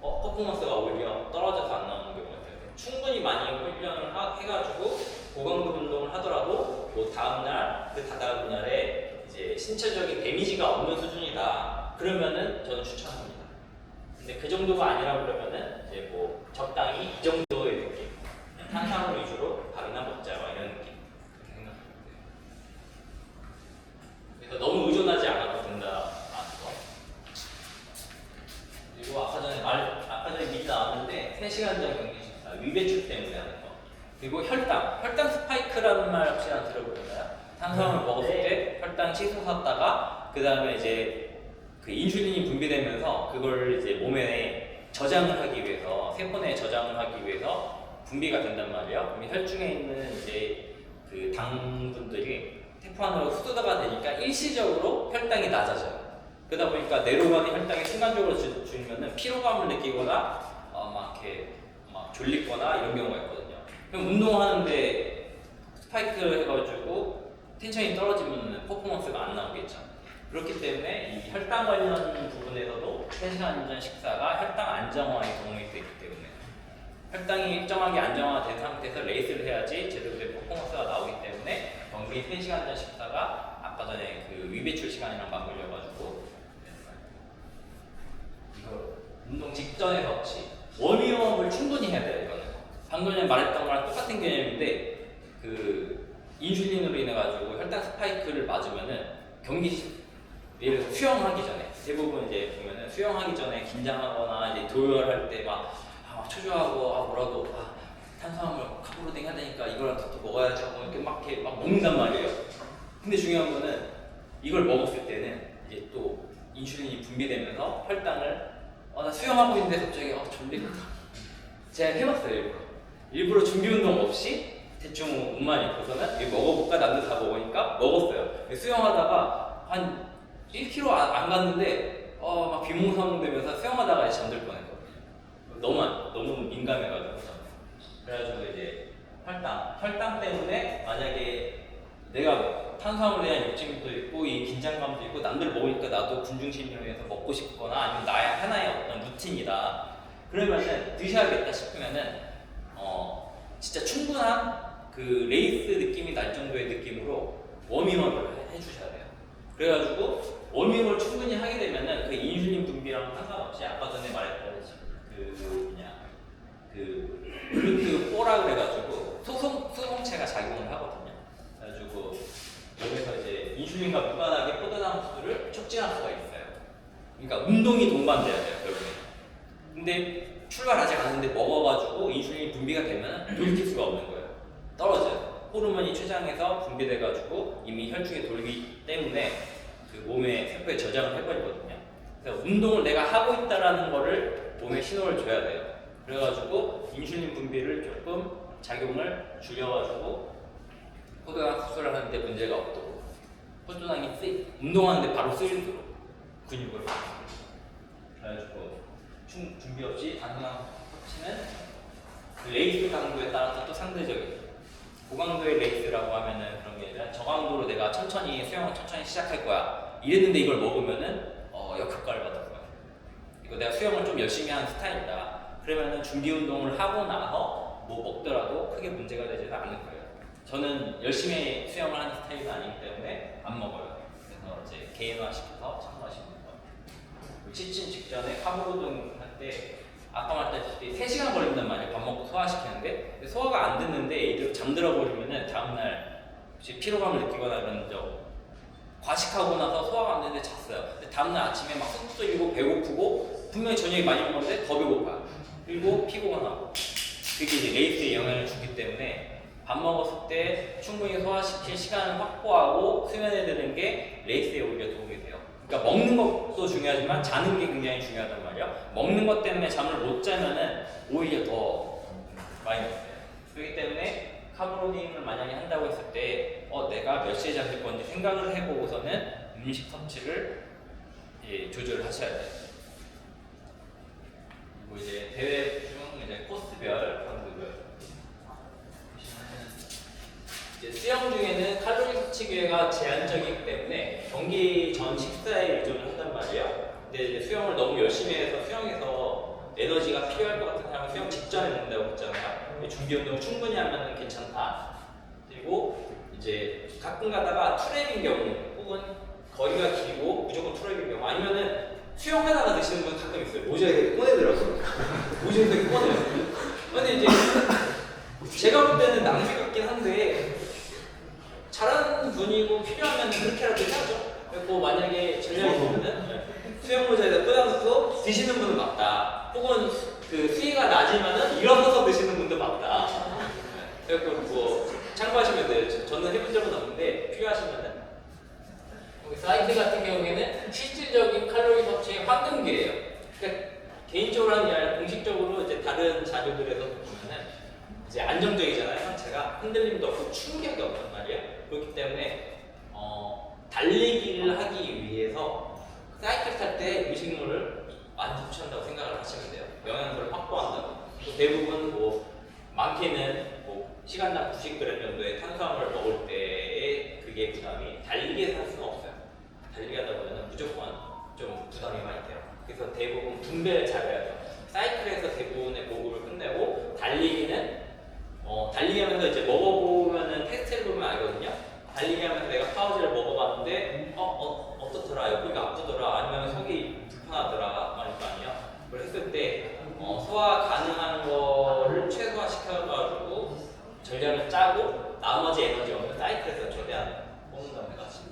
퍼포먼스가 오히려 떨어져서 안 나오는 경우가 있어요. 충분히 많이 훈련을 해가지고 고강도 운동을 하더라도 뭐 다음날 그 다다음 날에 이제 신체적인 데미지가 없는 수준이다 그러면은 저는 추천합니다. 근데 그 정도가 아니라 그러면은 이제 뭐 적당히 이 정도의 느낌 탄수화물 위주로 밥이나 먹자 이런 느낌 그렇게 생각합니다. 그래서 너무 의존하지 않아도 된다. 그리고 아까 전에 미리 나왔는데 3시간 전 경기 식사 위배출 때문에 하는 거. 그리고 혈당 스파이크라는 말 혹시 안 들어보셨나요? 탄수화물 먹었을 때 혈당 치솟았다가 그 다음에 이제 그 인슐린이 분비되면서 그걸 이제 몸에 저장을 하기 위해서 세포 내에 저장을 하기 위해서 분비가 된단 말이에요. 그럼 혈중에 있는 이제 그 당분들이 세포 안으로 흡수가 되니까 일시적으로 혈당이 낮아져요. 그러다 보니까 내려가는 혈당이 순간적으로 줄면은 피로감을 느끼거나 막 졸리거나 이런 경우가 있거든요. 그럼 운동하는데 스파이크를 해가지고 텐션이 떨어지면 퍼포먼스가 안 나오겠죠. 그렇기 때문에 이 혈당 관련 부분에서도 3시간 전 식사가 혈당 안정화에 도움이 되기 때문에 혈당이 일정하게 안정화된 상태에서 레이스를 해야지 제대로 된 퍼포먼스가 나오기 때문에 경기 3시간 전 식사가 아까 전에 그 위배출 시간이랑 맞물려가지고 이거 운동 직전에 섭취 워밍업을 충분히 해야 돼요. 이거는 방금 전에 말했던 거랑 똑같은 개념인데 그 인슐린으로 인해 가지고 혈당 스파이크를 맞으면은 경기 예를 들어 수영하기 전에 대부분 이제 보면은 수영하기 전에 긴장하거나 이제 도열할 때 막 초조하고 뭐라도 탄수화물 카보로딩 해야 되니까 이거라도 또 먹어야지 하고 이렇게 막 먹는단 말이에요. 근데 중요한 거는 이걸 먹었을 때는 이제 또 인슐린이 분비되면서 혈당을 나 수영하고 있는데 갑자기 졸리다. 제가 해봤어요. 일부러 준비 운동 없이 대충 옷만 입고서는 이거 먹어볼까? 남들 다 먹으니까 먹었어요. 수영하다가 한 1km 안 갔는데 막 비몽사몽 되면서 수영하다가 이제 잠들 뻔했거든요. 너무 민감해가지고. 그래가지고 이제 혈당 때문에 만약에 내가 탄수화물에 대한 욕심도 있고 이 긴장감도 있고 남들 먹으니까 나도 군중심리에서 먹고 싶거나 아니면 나의 하나의 어떤 루틴이다. 그러면은 드셔야겠다 싶으면은 진짜 충분한 그 레이스 느낌이 날 정도의 느낌으로 워밍업을 해주셔야 돼요. 그래가지고 워밍업을 충분히 하게 되면은 그 인슐린 분비랑 상관없이 아까 전에 말했던 글루트4라 그래가지고 수송체가 작용을 하거든요. 그래가지고 여기서 이제 인슐린과 무관하게 포도당수를 촉진할 수가 있어요. 그러니까 운동이 동반돼야 돼요, 결국에. 근데 출발 아직 안 했는데 먹어가지고 인슐린이 분비가 되면 돌이킬 수가 없는 거예요. 떨어져요. 호르몬이 췌장에서 분비돼가지고 이미 혈중에 돌기 때문에 그 몸의 세포에 저장을 해버리거든요. 그래서 운동을 내가 하고 있다라는 거를 몸에 신호를 줘야 돼요. 그래가지고 인슐린 분비를 조금 작용을 줄여가지고 포도당 흡수를 하는데 문제가 없도록 포도당이 운동하는데 바로 쓰이도록 근육을 그래가지고 준비 없이 당장 섭취는 그 레이스 강도에 따라서 또 상대적이에요. 고강도의 레이스라고 하면은 그런 게 아니라 저강도로 내가 천천히 수영을 천천히 시작할 거야 이랬는데 이걸 먹으면은 역효과를 받을 거야. 이거 내가 수영을 좀 열심히 하는 스타일이다. 그러면은 준비 운동을 하고 나서 뭐 먹더라도 크게 문제가 되지는 않을 거예요. 저는 열심히 수영을 하는 스타일이 아니기 때문에 안 먹어요. 그래서 이제 개인화 시켜서 참고하시면 돼요. 취침 직전에 카보 운동 할 때 아까 말했다시피 3시간 걸린단 말이에요. 밥 먹고 소화시키는데 근데 소화가 안 됐는데 이대로 잠들어 버리면은 다음날 혹시 피로감을 느끼거나 이런 적 과식하고 나서 소화가 안 되는데 잤어요. 근데 다음날 아침에 막 속 쏘이고 배고프고 분명히 저녁에 많이 먹었는데 더 배고파요. 그리고 피곤하고 그게 이제 레이스에 영향을 주기 때문에 밥 먹었을 때 충분히 소화시킬 시간을 확보하고 수면에 드는 게 레이스에 오히려 도움이 돼요. 그러니까 먹는 것도 중요하지만 자는 게 굉장히 중요하단 말이야. 먹는 것 때문에 잠을 못 자면은 오히려 더 많이 먹어요. 그렇기 때문에 카브로딩을 만약에 한다고 했을 때 내가 몇 시에 잠들 건지 생각을 해보고서는 음식 섭취를 조절을 하셔야 돼요. 그리고 이제 대회 중 이제 코스별, 강도별 이제 수영 중에는 칼로리 섭취 기회가 제한적이기 때문에 경기 전 식사에 의존을 한단 말이에요. 근데 이제 수영을 너무 열심히 해서 수영에서 에너지가 필요할 것 같은 사람은 수영 직전에 먹는다고 했잖아요. 준비 운동을 충분히 하면 괜찮다. 그리고 이제 가끔 가다가 트랩인 경우 혹은 거리가 길고 무조건 트랩인 경우 아니면은 수영하다가 드시는 분 가끔 있어요. 모자에 꺼내더라고요. 모자에서 이렇게 꺼내요. 근데 이제 제가 볼 때는 낭비 같긴 한데 잘하는 분이고 필요하면 그렇게라도 해야죠. 그리고 만약에 전략이 보면은 수영 모자에다 꽂아놓고 드시는 분은 맞다. 혹은 그 수위가 낮으면은 일어서서 드시는 분도 맞다. 그래서 뭐 참고하시면 돼요. 저는 해본 적은 없는데 필요하시면은. 사이트 같은 경우에는 실질적인 칼로리 섭취의 황금기예요. 그러니까 개인적으로 하는 게 아니라 공식적으로 이제 다른 자료들에서 보면은 이제 안정적이잖아요. 상체가 흔들림도 없고 충격이 없단 말이에요. 그렇기 때문에 달리기를 하기 위해서 사이클 탈 때 음식물을 많이 섭취한다고 생각을 하시면 돼요. 영양소를 확보한다고. 또 대부분 뭐 많게는 뭐 시간당 90g 정도의 탄수화물을 먹을 때의 그게 부담이 달리기에서 할 수는 없어요. 달리기 하다 보면 무조건 좀 부담이 많이 돼요. 그래서 대부분 분배를 잘해야 돼요. 사이클에서 대부분의 보급을 끝내고 달리기는 달리기 하면서 이제 먹어보면은 테스트를 보면 알거든요. 달리기 하면서 내가 파우치를 먹어봤는데 어떻더라, 여기가 아프더라, 아니면 속이 불편하더라 말일 거 아니에요. 그걸 했을 때 소화 가능한 거를 최소화 시켜가지고 전략을 짜고 나머지 에너지 없는 사이클에서 최대한 먹는다고 해가지고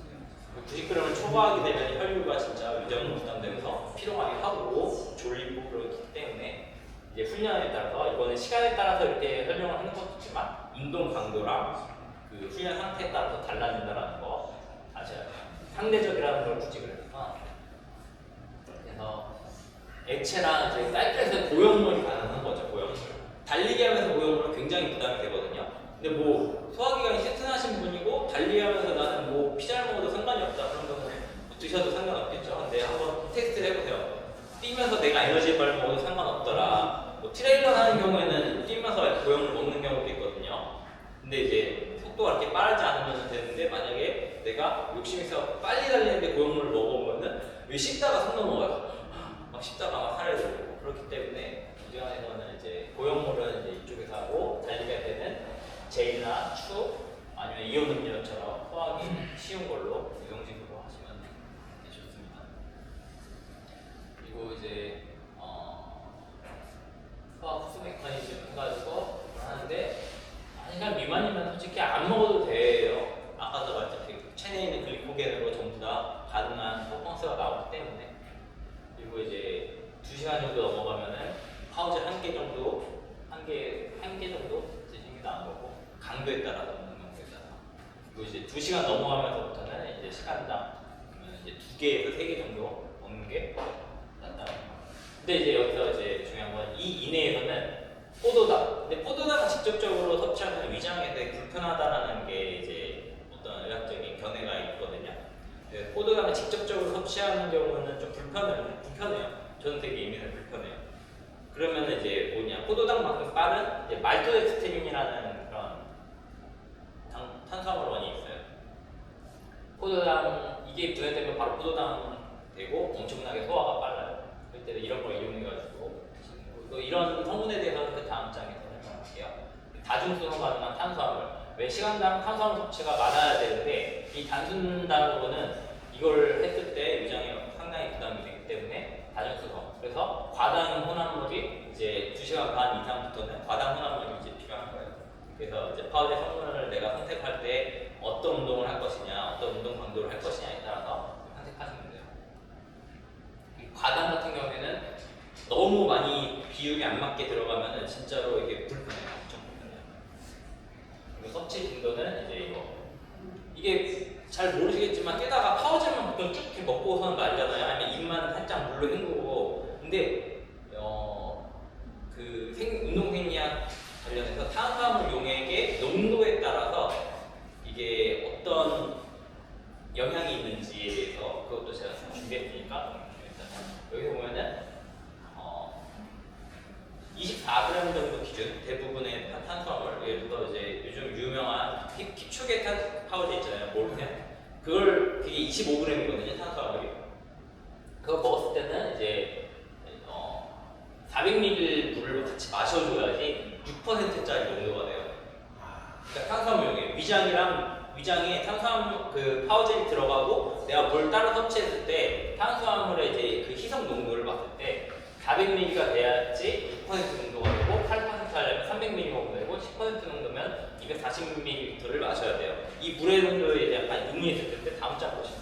90g을 초과하게 되면 혈류가 진짜 위장 부담되면서 피로하게 하고 졸리고 그렇기 때문에 이제 훈련에 따라서 이거는 시간에 따라서 이렇게 설명을 하는 것도 있지만 운동 강도랑 그 훈련 상태에 따라서 달라진다는 거 아셔야 돼요. 상대적이라는 걸 구직을 해서 그래서 액체랑 이제 사이클에서 고용물이 가능한 거죠. 고용물 달리기 하면서 고용물은 굉장히 부담이 되거든요. 근데 뭐 소화기관이 튼튼하신 분이고 달리기 하면서 나는 뭐 피자를 먹어도 상관이 없다 그런 거는 드셔도 상관없겠죠. 근데 한번 테스트를 해보세요. 뛰면서 내가 에너지바를 먹어도 상관없더라. 뭐 트레일러 하는 경우에는 뛰면서 고용을 먹는 경우도 있거든요. 근데 이제 속도가 그렇게 빠르지 않으면 되는데 만약에 내가 욕심이 있어 빨리 달리는데 고용물을 먹어보면은 왜 씹다가 손 넘어가요. 막 씹다가 막 살을 들고 그렇기 때문에 이전에서는 이제 고용물은 이제 이쪽에서 하고 달리기 할 때는 젤이나 추 아니면 이온 음료처럼 소화하기 쉬운 걸로 유동식으로 하시면 좋습니다. 그리고 이제 소화 흡수 메커니즘 해가지고 하는데 1시간 미만이면 솔직히 안 먹어도 돼요. 아까도 말했다시피 체내에 있는 글리코겐으로 전부 다 가능한 퍼포먼스가 나오기 때문에. 그리고 이제 2시간 정도 넘어가면은 파우치 1개 정도, 한 개 정도 드시는 게 나은 거고 강도에 따라서 먹는 거고요. 그리고 이제 2시간 넘어가면서부터는 이제 시간당 이제 2개에서 3개 정도 먹는 게 낫다. 근데 이제 여기서 이제 중요한 건 이 이내에서는 포도당. 근데 포도당을 직접적으로 섭취하면 위장에 되게 불편하다라는 게 이제 어떤 의학적인 견해가 있거든요. 포도당을 직접적으로 섭취하는 경우는 좀 불편해요. 저는 되게 예민해서 불편해요. 그러면 이제 뭐냐, 포도당만큼 빠른 이제 말토덱스트린이라는 그런 탄수화물 원이 있어요. 포도당 이게 분해되면 바로 포도당 되고 엄청나게 소화가 빨라요. 그럴 때는 이런 걸 이용해가지고 드시는 거고, 또 이런 성분에 대해서는 그 다음 장에서 설명할게요. 다중수로 가능한 탄수화물. 왜 시간당 탄수화물 섭취가 많아야 되는데 이 단순당으로는 이걸 했을 때 위장에 상당히 부담이 되기 때문에 다중수소. 그래서 과당 혼합물이 이제 2시간 반 이상부터는 과당 혼합물이 이제 필요한 거예요. 그래서 이제 파우더의 성분을 내가 선택할 때 어떤 운동을 할 것이냐, 어떤 운동 강도를 할 것이냐에 따라서 선택하시면 돼요. 이 과당 같은 경우에는 너무 많이 비율이 안 맞게 들어가면은 진짜로 이게 불편해요. 엄청 불편해요. 그리고 섭취 빈도는 이제 이게 잘 모르시겠지만 깨다가 파우젤만 보통 쭉 이렇게 먹고서는 말잖아요. 아니면 입만 살짝 물로 헹구고. 근데 그 운동 생리학 관련해서 탄수화물 용액의 농도에 따라서 이게 어떤 영향이 있는지에 대해서 그것도 제가 준비했으니까 여기 보면은 24g 정도 기준 대부분의 탄수화물, 예를 들어 이제 요즘 유명한 킵추게 파우더 있잖아요, 몰텐. 그걸 그게 25g이거든요, 탄수화물이. 그거 먹었을 때는 이제 400ml 물을 같이 마셔줘야지 6%짜리 농도가 돼요. 그러니까 탄수화물용에 위장에 탄수화물 그 파우젤이 들어가고 내가 뭘 따로 섭취했을 때 탄수화물의 이제 그 희석 농도를 봤을 때 400ml가 돼야지 6% 농도가 되고 8% 하려면 300ml 정도 되고 10% 정도면 240ml를 마셔야 돼요. 이 물의 농도에 이제 약간 의미했을 때 다음 장 보시면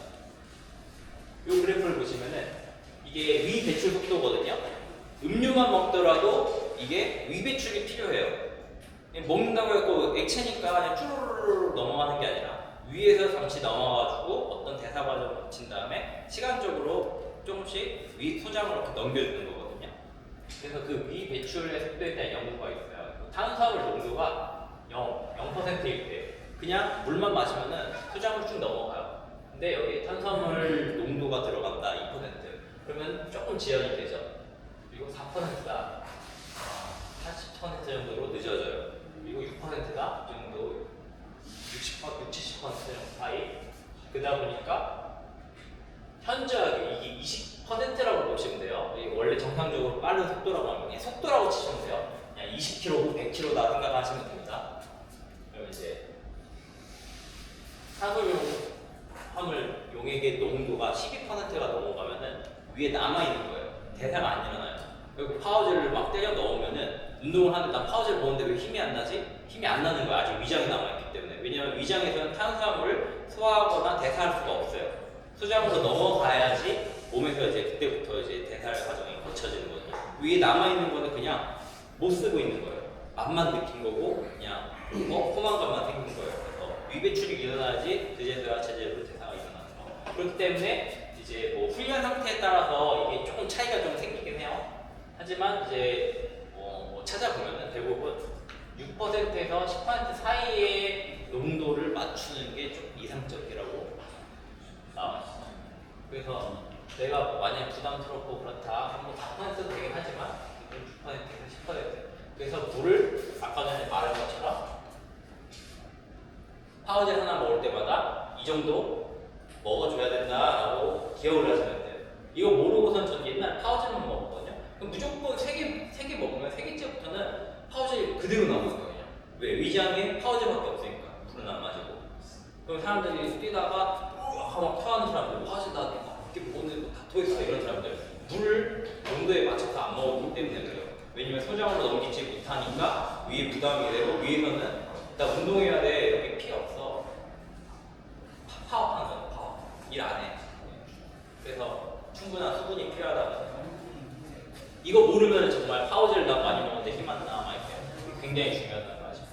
이 그래프를 보시면은 이게 위 배출 속도거든요. 음료만 먹더라도 이게 위 배출이 필요해요. 먹는다고 해서 액체니까 그냥 쭈르르 넘어가는 게 아니라 위에서 잠시 넘어가가지고 어떤 대사 과정을 거친 다음에 시간적으로 조금씩 위 소장으로 이렇게 넘겨주는 거거든요. 그래서 그 위 배출의 속도에 대한 연구가 있어요. 탄수화물 농도가 0%일 때 그냥 물만 마시면은 소장으로 쭉 넘어가요. 근데 여기 탄수화물 농도가 들어간다 2%. 그러면 조금 지연이 되죠. 그리고 4%가 80% 정도로 늦어져요. 그리고 6%가 이 정도 60, 70% 정도 사이. 그러다 보니까 현저하게 이게 20%라고 보시면 돼요. 이게 원래 정상적으로 빠른 속도라고 하면 그냥 속도라고 치시면 돼요. 그냥 20km, 100km다 생각하시면 됩니다. 그럼 이제 탄수화물 용액의 농도가 12%가 넘어가면은 위에 남아있는 거예요. 대사가 안 일어나요. 그리고 파우젤을 막 때려 넣으면은 운동을 하는데 난 파우젤 먹는데 왜 힘이 안 나지? 힘이 안 나는 거야. 아직 위장에 남아있기 때문에. 왜냐하면 위장에서는 탄수화물을 소화하거나 대사할 수가 없어요. 소장으로 넘어가야지 몸에서 이제 그때부터 이제 대사 과정이 거쳐지는 거죠. 위에 남아있는 거는 그냥 못 쓰고 있는 거예요. 맛만 느낀 거고 그냥 포만감만 생긴 거예요. 그래서 위배출이 일어나야지 그제서야 제대로 대사가 일어나는 거. 그렇기 때문에 이제 뭐 훈련 상태에 따라서 이게 조금 차이가 좀 생기긴 해요. 하지만 이제 뭐 찾아보면은 대부분 6%에서 10% 사이의 농도를 맞추는 게 좀 이상적이라고 나와있어요. 그래서 내가 만약 부담스럽고 그렇다 하면 4%도 되긴 하지만 6%에서 10%. 그래서 물을 아까 전에 말한 것처럼 파우젤 하나 먹을 때마다 이 정도 먹어줘야 된다라고 기억을 하시면 돼요. 이거 모르고선 전 옛날 파우젤만 먹었거든요. 그럼 무조건 3개 먹으면 3개째부터는 파우젤이 그대로 나오는 거예요. 왜? 위장에 파우젤밖에 없으니까 물은 안 마시고. 그럼 사람들이 뛰다가 막 토하는 사람들, 파우젤 나 이렇게 먹는데 다 토했어 이런 사람들 물 농도에 맞춰서 안 먹었기 때문에 그래요. 왜냐면 소장으로 넘기지 못하니까 위에 부담이 되고 위에서는 나 운동해야 돼 이렇게 필요 없어. 파업하는 거예요. 파업. 일 안 해. 그래서 충분한 수분이 필요하다는 이거 모르면 정말 파우젤 나 많이 먹는데 힘 안 나. 막 이렇게 굉장히 중요하다는 거 아시죠?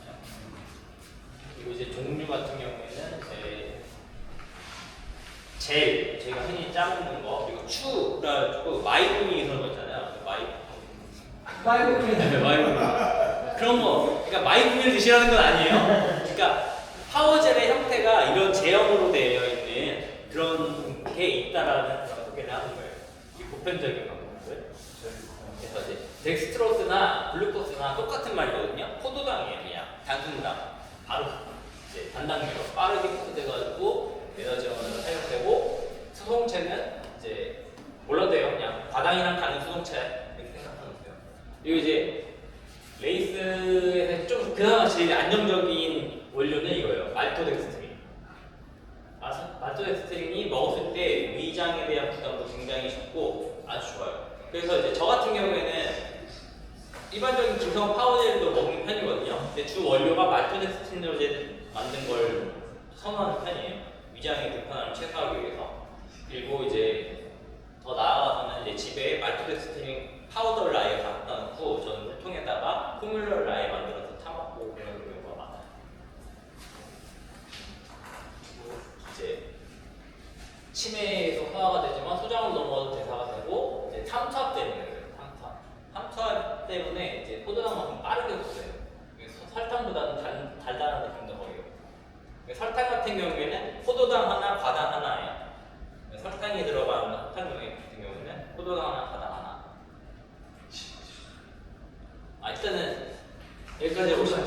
그리고 이제 종류 같은 경우에는 이제 젤, 저희가 흔히 짜먹는 거, 그리고 추라고 마이분이 그런 거 있잖아요. 마이분이 네, 마이분이. 그런 거, 그러니까 마이분을 드시라는 건 아니에요. 그러니까 파워젤의 형태가 이런 제형으로 되어 있는 그런 게 있다라는 그런 소개를 하는 거예요. 이게 보편적인 방법들. 그래서 이제 덱스트로스나 글루코스나 똑같은 말이거든요. 포도당이에요, 그냥 단순당. 바로 이제 단당류로 빠르게 포도돼가지고 에너지원으로 사용되고, 수송체는 이제 몰라도 돼요. 그냥 과당이랑 다른 수송체 이렇게 생각하면 돼요. 그리고 이제 레이스에서 좀 그나마 제일 안정적인 원료는 이거예요. 말토덱스트린. 말토덱스트린이 먹었을 때 위장에 대한 부담도 굉장히 적고 아주 좋아요. 그래서 이제 저 같은 경우에는 일반적인 김성 파워젤도 먹는 편이거든요. 근데 주 원료가 말토덱스트린으로 이제 만든 걸 선호하는 편이에요. 위장의 불편함을 최소화하기 위해서. 그리고 이제 더 나아가서는 이제 집에 말토덱스트린 파우더를 아예 갖다 놓고 저는 물통에다가 포뮬러를 아예 만들어서 타먹고 그런 경우가 많아요. 그리고 이제 치매에서 소화가 되지만 소장으로 넘어가도 대사가 되고, 이제 탐투압 때문에 그래요. 탐투압 때문에 이제 포도당만큼 빠르게 굳어요. 그래서 설탕보다는 달달한 느낌도 거예요. 설탕 같은 경우에는 포도당 하나, 과당 하나예요. 설탕이 들어간 설탕 같은 경우에는 포도당 하나, 과당 하나. 일단은 여기까지 오시죠.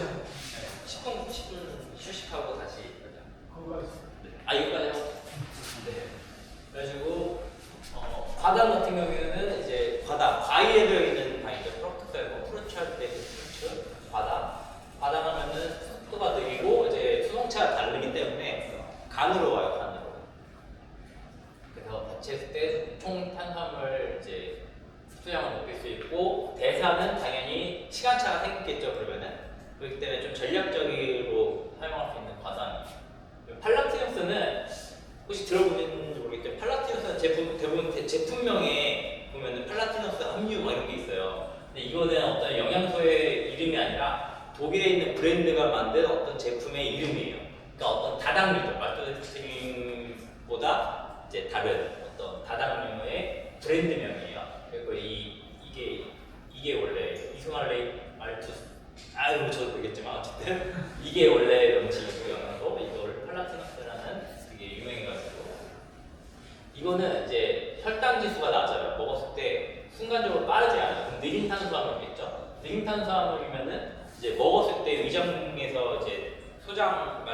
10분 휴식하고 다시. 여기까지 하고. 네. 그래가지고 과당 같은 경우에는 이제 과일에 들어있는 당이죠. 프럭토스하고 프루치할 때 프루츠, 과당 하면은 속도가 느리고 이제 수송체가 다르기 때문에 간으로 와요, 간으로. 그래서 배치했을 때 총 탄수화물 이제 수량을 높일 수 있고, 대사는 당연히 시간차가 생기겠죠. 그렇기 때문에 좀 전략적으로 사용할 수 있는 과당이에요. 팔라티누스는 혹시 들어보셨는지 모르겠지만 팔라티누스는 대부분 제품명에 보면은 팔라티누스 함유 뭐 이런 게 있어요. 근데 이거는 어떤 영양소의 이름이 아니라 독일에 있는 브랜드가 만든 어떤 제품의 이름이에요. 그러니까 어떤 다당류죠. 말토덱스트린보다 이제 다른 어떤 다당류의 브랜드명이에요. 그리고 이게 원래 이소말레이트 저도 모르겠지만 어쨌든 이게 원래 명칭이고 영양소, 이걸 팔라티너스라는 되게 유명해가지고, 이거는 이제 혈당 지수가 낮아요. 먹었을 때 순간적으로 빠르지 않아요. 그럼 느린 탄수화물이겠죠. 느린 탄수화물이면은 이제 먹었을 때 위장에서 이제 소장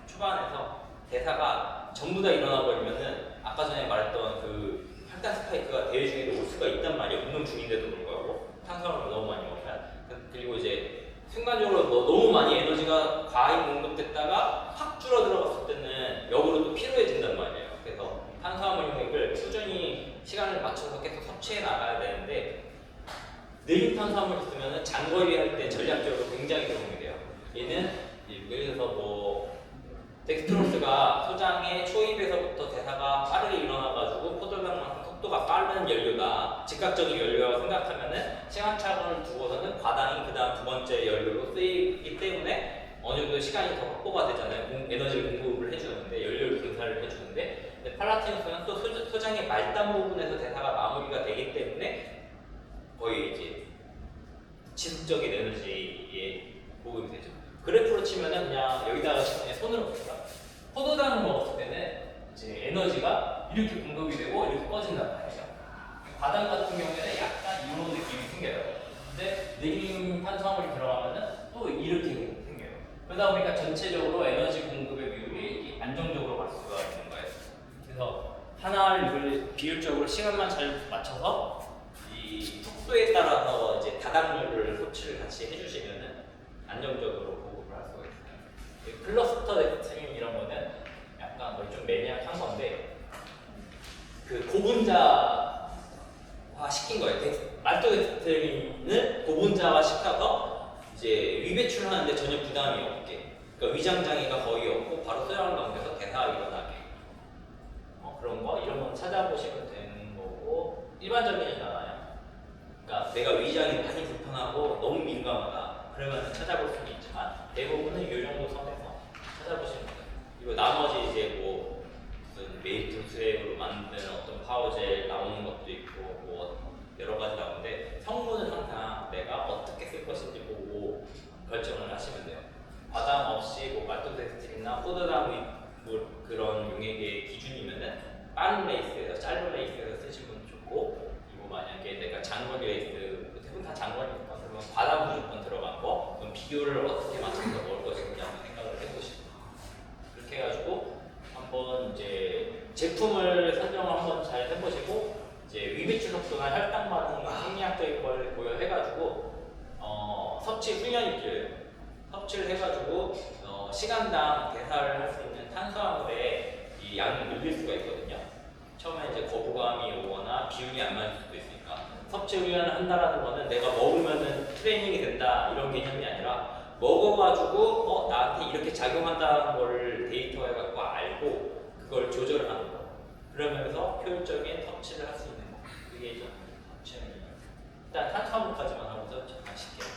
초반에서 대사가 전부 다 일어나 버리면은 아까 전에 말했던 그 혈당 스파이크가 대회 중에도 올 수가 있단 말이에요. 운동 중인데도 불구하고 탄수화물을 너무 많이 먹으면. 그리고 이제 순간적으로 너무 많이 에너지가 과잉 공급됐다가 확 줄어들어갔을 때는 역으로 또 피로해진단 말이에요. 그래서 탄수화물 용액을 꾸준히 시간을 맞춰서 계속 섭취해 나가야 되는데, 느린 탄수화물을 쓰면 장거리 할 때 전략적으로 굉장히 도움이 돼요. 얘는 예를 들어서 덱스트로스가 소장의 초입에서부터 대사가 빠르게 일어나가지고 포도당만큼 속도가 빠른 연료다, 즉각적인 연료라고 생각하면은 시간차를 두고서는 과당이 그 다음 두 번째 연료로 쓰이기 때문에 어느 정도 시간이 더 확보가 되잖아요. 에너지를 공급을 해주는데, 연료를 분사를 해주는데, 근데 팔라티누스는 또 소장의 말단 부분에서 대사가 마무리가 되기 때문에 거의 이제 지속적인 에너지에 보급이 되죠. 그래프로 치면은 그냥 여기다가 그냥 손으로 봅시다. 포도당을 먹었을 때는 이제 에너지가 이렇게 공급이 되고 이렇게 꺼진단 말이죠. 과당 같은 경우에는 약간 이런 느낌이 생겨요. 근데 느린 탄수화물이 들어가면은 또 이렇게 생겨요. 그러다 보니까 전체적으로 에너지 공급의 비율이 안정적으로 갈 수가 있는 거예요. 그래서 하나를 비율적으로 시간만 잘 맞춰서 이 속도에 따라서 이제 다당류를 섭취를 같이 해주시면은 안정적으로 보급을 할 수가 있어요. 클러스터 덱스트린 이런 거는 약간 거의 좀 매니악한 건데, 그 고분자화 시킨 거예요. 말토덱스트린을 고분자화 시켜서 이제 위배출하는데 전혀 부담이 없게, 그러니까 위장 장애가 거의 없고 바로 소량을 넘겨서 대사가 일어나게, 그런 거 이런 건 찾아보시면 되는 거고, 일반적이진 않아요. 그러니까 내가 위장이 많이 불편하고 너무 민감하다 그러면 찾아볼 수는 있지만, 대부분은 이 정도 선에서 찾아보시면 돼요. 그리고 나머지 이제 무슨 메이트스의 빠른 레이스에서 짧은 레이스에서 쓰시면 좋고, 그리고 만약에 내가 장거리 레이스, 대부분 다 장거리니까 그러면 바닥 무조건 들어간 거, 그럼 비교를 어떻게 맞춰서 먹을 것인지 한번 생각을 해보시고, 그렇게 해가지고 한번 이제 제품을 선정을 한번 잘 해보시고, 이제 위배출 속도나 혈당 반응, 생리학적인 걸 고려해가지고 섭취 훈련이 필요해요. 섭취를 해가지고 시간당 대사를 할 수 있는 탄수화물의 이 양을 늘릴 수가 있거든요. 처음에 이제 거부감이 오거나 기운이 안 맞을 수도 있으니까 섭취 훈련을 한다라는 거는 내가 먹으면은 트레이닝이 된다 이런 개념이 아니라 먹어가지고 나한테 이렇게 작용한다는 걸 데이터에 갖고 알고 그걸 조절을 하는 거. 그러면서 효율적인 섭취를 할 수 있는 거. 그게 좀 섭취입니다. 일단 탄수화물까지만 하고서 잠깐 쉴게요.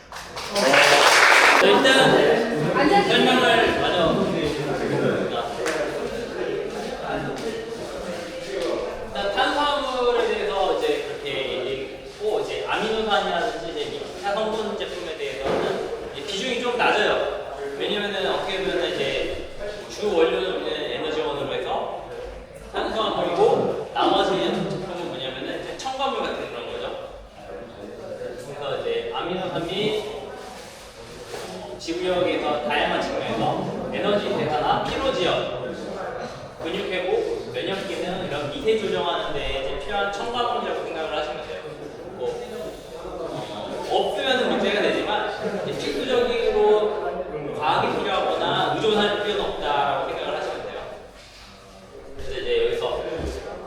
일단 설명을 먼저 일단 탄수화물에 대해서 이제 그렇게 얘기했고, 이제 아미노산이라든지 이제 기타 성분 제품에 대해서는 이제 비중이 좀 낮아요. 왜냐면은 어떻게 보면 이제 주 원료는 우리는 에너지원으로 해서 탄수화물이고, 나머지 제품은 뭐냐면은 이제 첨가물 같은 그런 거죠. 그래서 이제 아미노산 및 지구력에서 다양한 측면에서 에너지 대사나 피로 지연, 근육 회복, 면역 기능 이런 미세 조정하는 데 이제 필요한 첨가물이라고 생각을 하시면 돼요. 없으면 문제가 되지만 필수적으로 과학이 필요하거나 의존할 필요는 없다라고 생각을 하시면 돼요. 그래서 이제 여기서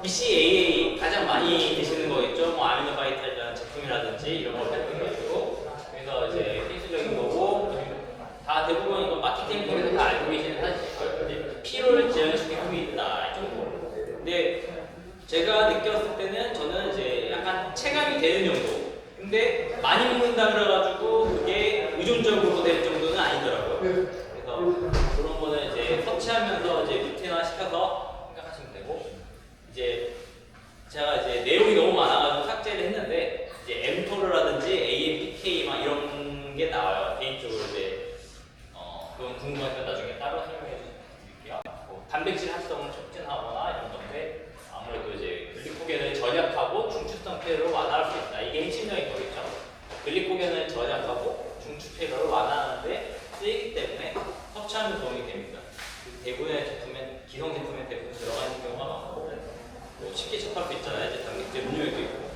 BCAA 가장 많이 드시는 거겠죠. 뭐 아미노바이탈이라는 제품이라든지 이런 걸 활용해가지고, 그래서 이제 필수적인 거고, 다 대부분 이건 마케팅 통해서 다 알고 계시는 사실이고요. 피로를 지연시키고 있다 이 정도. 근데 제가 느꼈을 때는 저는 이제 약간 체감이 되는 정도. 근데 많이 먹는다 그래가지고 그게 의존적으로 될 정도는 아니더라고요. 그래서 그런 거는 이제 섭취하면서 이제 루틴화 시켜서 생각하시면 되고, 이제 제가 이제 내용이 너무 많아가지고 삭제를 했는데 이제 mTOR라든지 AMPK 막 이런 게 나와요. 개인적으로 이제 그건 궁금하니까 나중에 따로 설명해 드릴게요. 뭐 단백질 합성을 촉진하거나 이런 건데, 아무래도 이제 글리코겐을 절약하고 중추성 폐로를 완화할 수 있다. 이게 핵심적인 거겠죠. 글리코겐을 절약하고 중추 폐로를 완화하는데 쓰이기 때문에 섭취하는 도움이 됩니다. 대부분의 제품에, 기성 제품에 대부분 들어가 있는 경우가 많고, 뭐 쉽게 접할 수 있잖아요. 이제 단백질 음료에도 있고,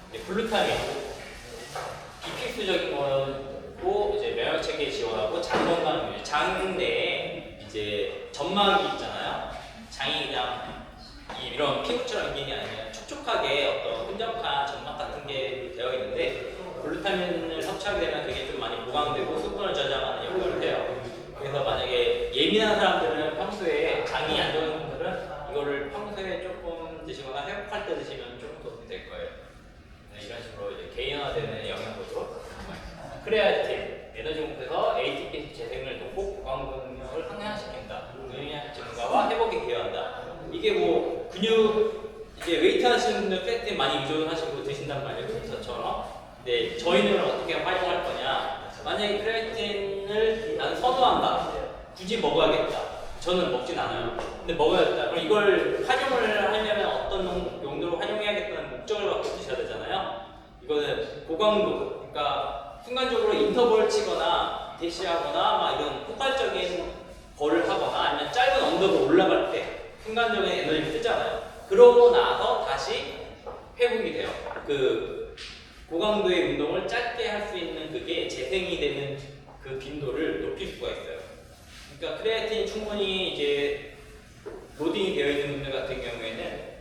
이제 글루타민, 비필수적인 거고, 이제 면역 체계 지원하고 장 건강 유지. 장 내에 이제 점막이 있잖아요. 장이 그냥 이런 피부처럼 있는 게 아니라 촉촉하게 어떤 끈적한 점막 같은 게 되어 있는데, 글루타민을 섭취하게 되면 그게 좀 많이 보강되고 수분을 저장하는 역할을 해요. 그래서 만약에 예민한 사람들은 평소에 장이 안 좋은 분들은 이거를 평소에 조금 드시거나 회복할 때 드시면 조금 도움이 될 거예요. 네, 이런 식으로 이제 개인화되는 영양소로 크레아틴, 에너지 공급에서 ATP 재생을 돕고 보강근육을 항상시킨다. 근육 증가와 회복에 기여한다. 이게 뭐 근육 이제 웨이트 하시는 분들 크레아틴 많이 의존하시고 드신단 말이에요, 저처럼. 근데 저희는 어떻게 활용할 거냐? 만약에 크레아틴을 나는 선호한다. 굳이 먹어야겠다. 저는 먹진 않아요. 근데 먹어야겠다. 그럼 이걸 활용을 하려면 어떤 용도로 활용해야겠다는 목적을 갖고 드셔야 되잖아요. 이거는 고강도, 그러니까 순간적으로 인터벌 치거나 대시하거나 막 이런 폭발적인 거를 하거나 아니면 짧은 언덕을 올라갈 때 순간적인 에너지를 쓰잖아요. 그러고 나서 다시 회복이 돼요. 그 고강도의 운동을 짧게 할 수 있는 그게 재생이 되는 그 빈도를 높일 수가 있어요. 그러니까 크레아틴이 충분히 이제 로딩이 되어 있는 분들 같은 경우에는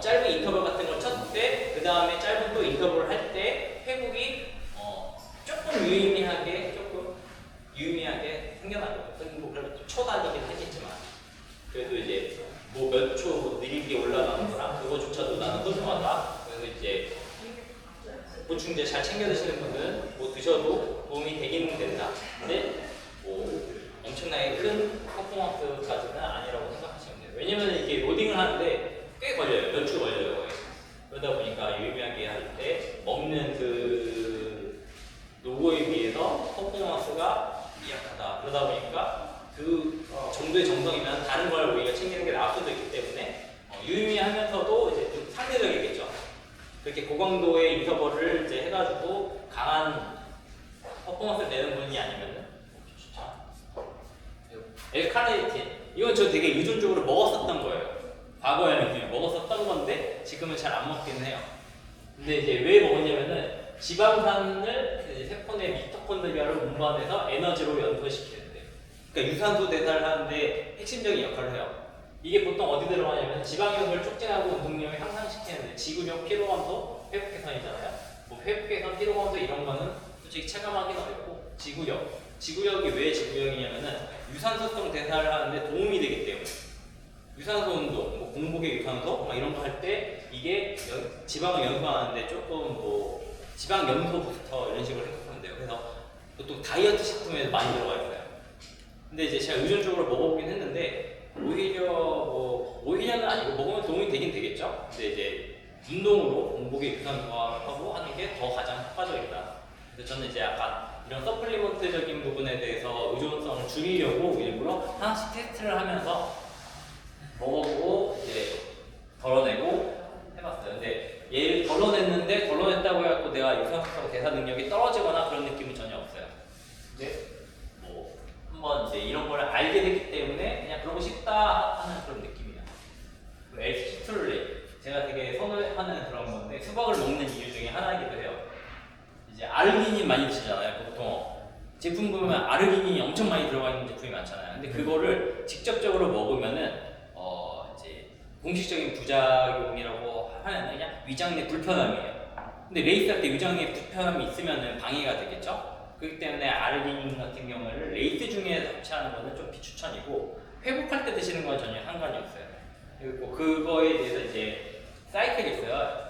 짧은 인터벌 같은 걸 쳤을 때 그 다음에 짧은 또 인터벌을 할 때 회복이 조금 유의미하게 생겨나요. 뭐 그래도 초단이긴 하겠지만 그래도 이제 뭐 몇 초 느리게 올라가는 거랑 그거조차도 나는 소중하다. 그래서 이제 보충제 잘 챙겨 드시는 분들은 뭐 드셔도 도움이 되기는 된다. 근데 뭐 엄청나게 큰 퍼포먼스까지는 아니라고 생각하시면 돼요. 왜냐면 이게 로딩을 하는데 꽤 걸려요. 몇 주 걸려요, 거의. 그러다 보니까 유의미하게 할 때 먹는 그 노고에 비해서 퍼포먼스가 미약하다. 그러다 보니까 그 정도의 정성이면 다른 걸 우리가 챙기는 게 나을 수도 있기 때문에 유의미하게 하면서도 이제 좀 상대적이겠죠. 그렇게 고강도의 인터벌을 이제 해가지고 강한 퍼포먼스를 내는 분이 아니면은 추천. 엘카네틴 이건 저 되게 의존적으로 먹었었던 거예요. 과거에는 그냥 먹었었던 건데 지금은 잘 안 먹기는 해요. 근데 이제 왜 먹었냐면은 지방산을 이제 세포의 미토콘드리아를 운반해서 에너지로 연소시키는데, 그러니까 유산소 대사를 하는데 핵심적인 역할을 해요. 이게 보통 어디 들어가냐면 지방력을 촉진하고 운동량을 향상시키는데, 지구력, 피로감소, 회복 개선이잖아요. 뭐 회복 개선, 피로감소 이런 거는 솔직히 체감하기는 어렵고, 지구력이 왜 지구력이냐면은 유산소성 대사를 하는데 도움이 되기 때문에. 유산소 운동, 뭐 공복의 유산소 막 이런 거 할 때 이게 지방을 연소하는데 조금 뭐 지방 염소 부스터 이런 식으로 생각하면 돼요. 그래서 보통 다이어트 식품에 많이 들어가 있어요. 근데 이제 제가 의존적으로 먹어보긴 했는데 오히려는 아니고 먹으면 도움이 되긴 되겠죠. 근데 이제 운동으로 공복의 유산소화하고 하는 게 더 가장 효과적이다. 그래서 저는 이제 약간 이런 서플리먼트적인 부분에 대해서 의존성을 줄이려고 일부러 하나씩 테스트를 하면서 먹어보고 이제 덜어내고 해봤어요. 근데 얘를 덜어냈다고 해갖고 내가 유산소 대사 능력이 떨어지거나 그런 느낌은 전혀 없어요. 근데 뭐 한번 이제 이런 걸 알게 됐기 때문에 그냥 그러고 싶다 하는 그런 느낌이야. 엘시트롤레 제가 되게 선호하는 그런 건데 수박을 먹는 이유 중에 하나이기도 해요. 이제 아르기닌 많이 드시잖아요. 보통 제품 보면 아르기닌이 엄청 많이 들어가 있는 제품이 많잖아요. 근데 그거를 직접적으로 먹으면은 이제 공식적인 부작용이라고 하면 그냥 위장내 불편함이에요. 근데 레이스 할 때 위장내 불편함이 있으면은 방해가 되겠죠. 그렇기 때문에 아르기닌 같은 경우를 레이스 중에 섭취하는 거는 좀 비추천이고, 회복할 때 드시는 건 전혀 상관이 없어요. 그리고 그거에 대해서 이제 사이클이 있어요.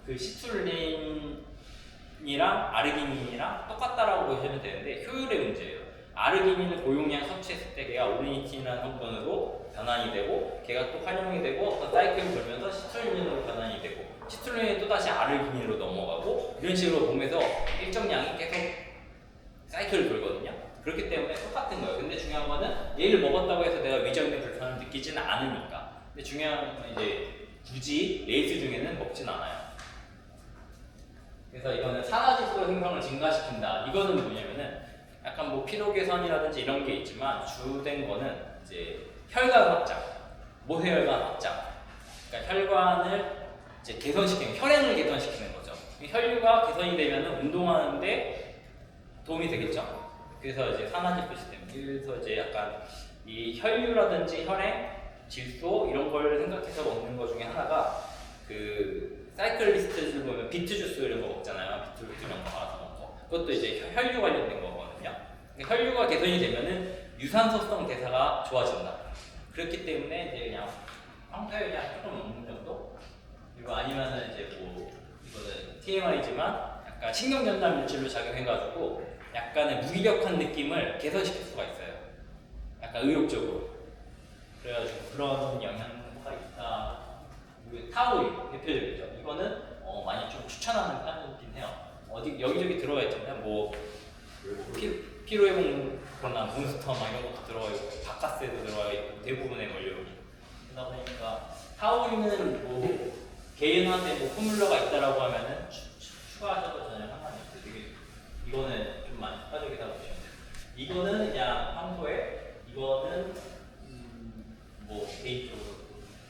그 시툴린이랑 아르기닌이랑 똑같다라고 보시면 되는데 효율의 문제예요. 아르기닌을 고용량 섭취했을 때 걔가 오르니틴이라는 성분으로 변환이 되고, 걔가 또 활용이 되고 어떤 사이클을 돌면서 시툴린으로 변환이 되고, 시툴린이 또 다시 아르기닌으로 넘어가고, 이런 식으로 몸에서 일정량이 계속 사이클을 돌거든요. 그렇기 때문에 똑같은 거예요. 근데 중요한 거는 얘를 먹었다고 해서 내가 위장내 불편을 느끼지는 않으니까. 근데 중요한 건 이제 굳이 레이스 중에는 먹진 않아요. 그래서 이거는 산화지수 생성을 증가시킨다. 이거는 뭐냐면은 약간 뭐 피로 개선이라든지 이런 게 있지만 주된 거는 이제 혈관 확장, 모세혈관 확장. 그러니까 혈관을 이제 개선시키는, 혈행을 개선시키는 거죠. 혈류가 개선이 되면은 운동하는데 도움이 되겠죠. 그래서 이제 산화지수 시스템. 그래서 이제 약간 이 혈류라든지 혈행, 질소 이런 걸 생각해서 먹는 것 중에 하나가 그 사이클리스트를 보면 비트 주스 이런 거 먹잖아요. 비트루트 이런 거 알아서 먹고. 그것도 이제 혈류 관련된 거거든요. 혈류가 개선이 되면은 유산소성 대사가 좋아진다. 그렇기 때문에 이제 그냥 평소에 그냥 조금 먹는 정도? 그리고 아니면은 이제 뭐 이거는 TMI지만 약간 신경전달 물질로 작용해가지고 약간의 무기력한 느낌을 개선시킬 수가 있어요. 약간 의욕적으로. 그래가지고 그런 영향가 있다. 그리고 타우린 대표적이죠. 이거는 많이 좀 추천하는 편이긴 해요. 여기저기 들어가 있잖아요. 뭐 피로 회복이나 몬스터 막 이런 것도 들어가 있고, 바카스에도 들어가 있고, 대부분의 원료이 그러다 보니까 타우린은 뭐 개인한테 뭐 포뮬러가 있다라고 하면은 추가하셔도 전혀 상관이 없어요. 되게 이거는 좀 많이 효과적이라고 보시면 돼요. 이거는 그냥 평소에 이거는 뭐 개인적으로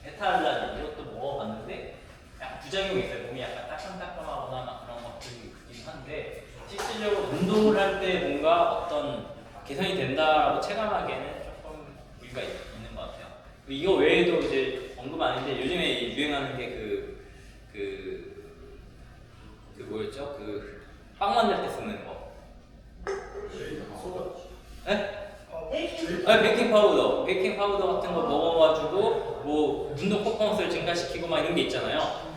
베타알라닌 이것도 먹어봤는데 약간 부작용이 있어요. 몸이 약간 따끔따끔하거나 막 그런 것들이 있긴 한데, 실질적으로 운동을 할 때 뭔가 어떤 개선이 된다라고 체감하기에는 조금 무리가 있는 것 같아요. 이거 외에도 이제 언급 안 했는데 요즘에 유행하는 게 뭐였죠? 빵 만들 때 쓰는 거. 네? 베이킹 파우더 같은 거 먹어가지고 뭐 운동 퍼포먼스를 증가시키고 막 이런 게 있잖아요.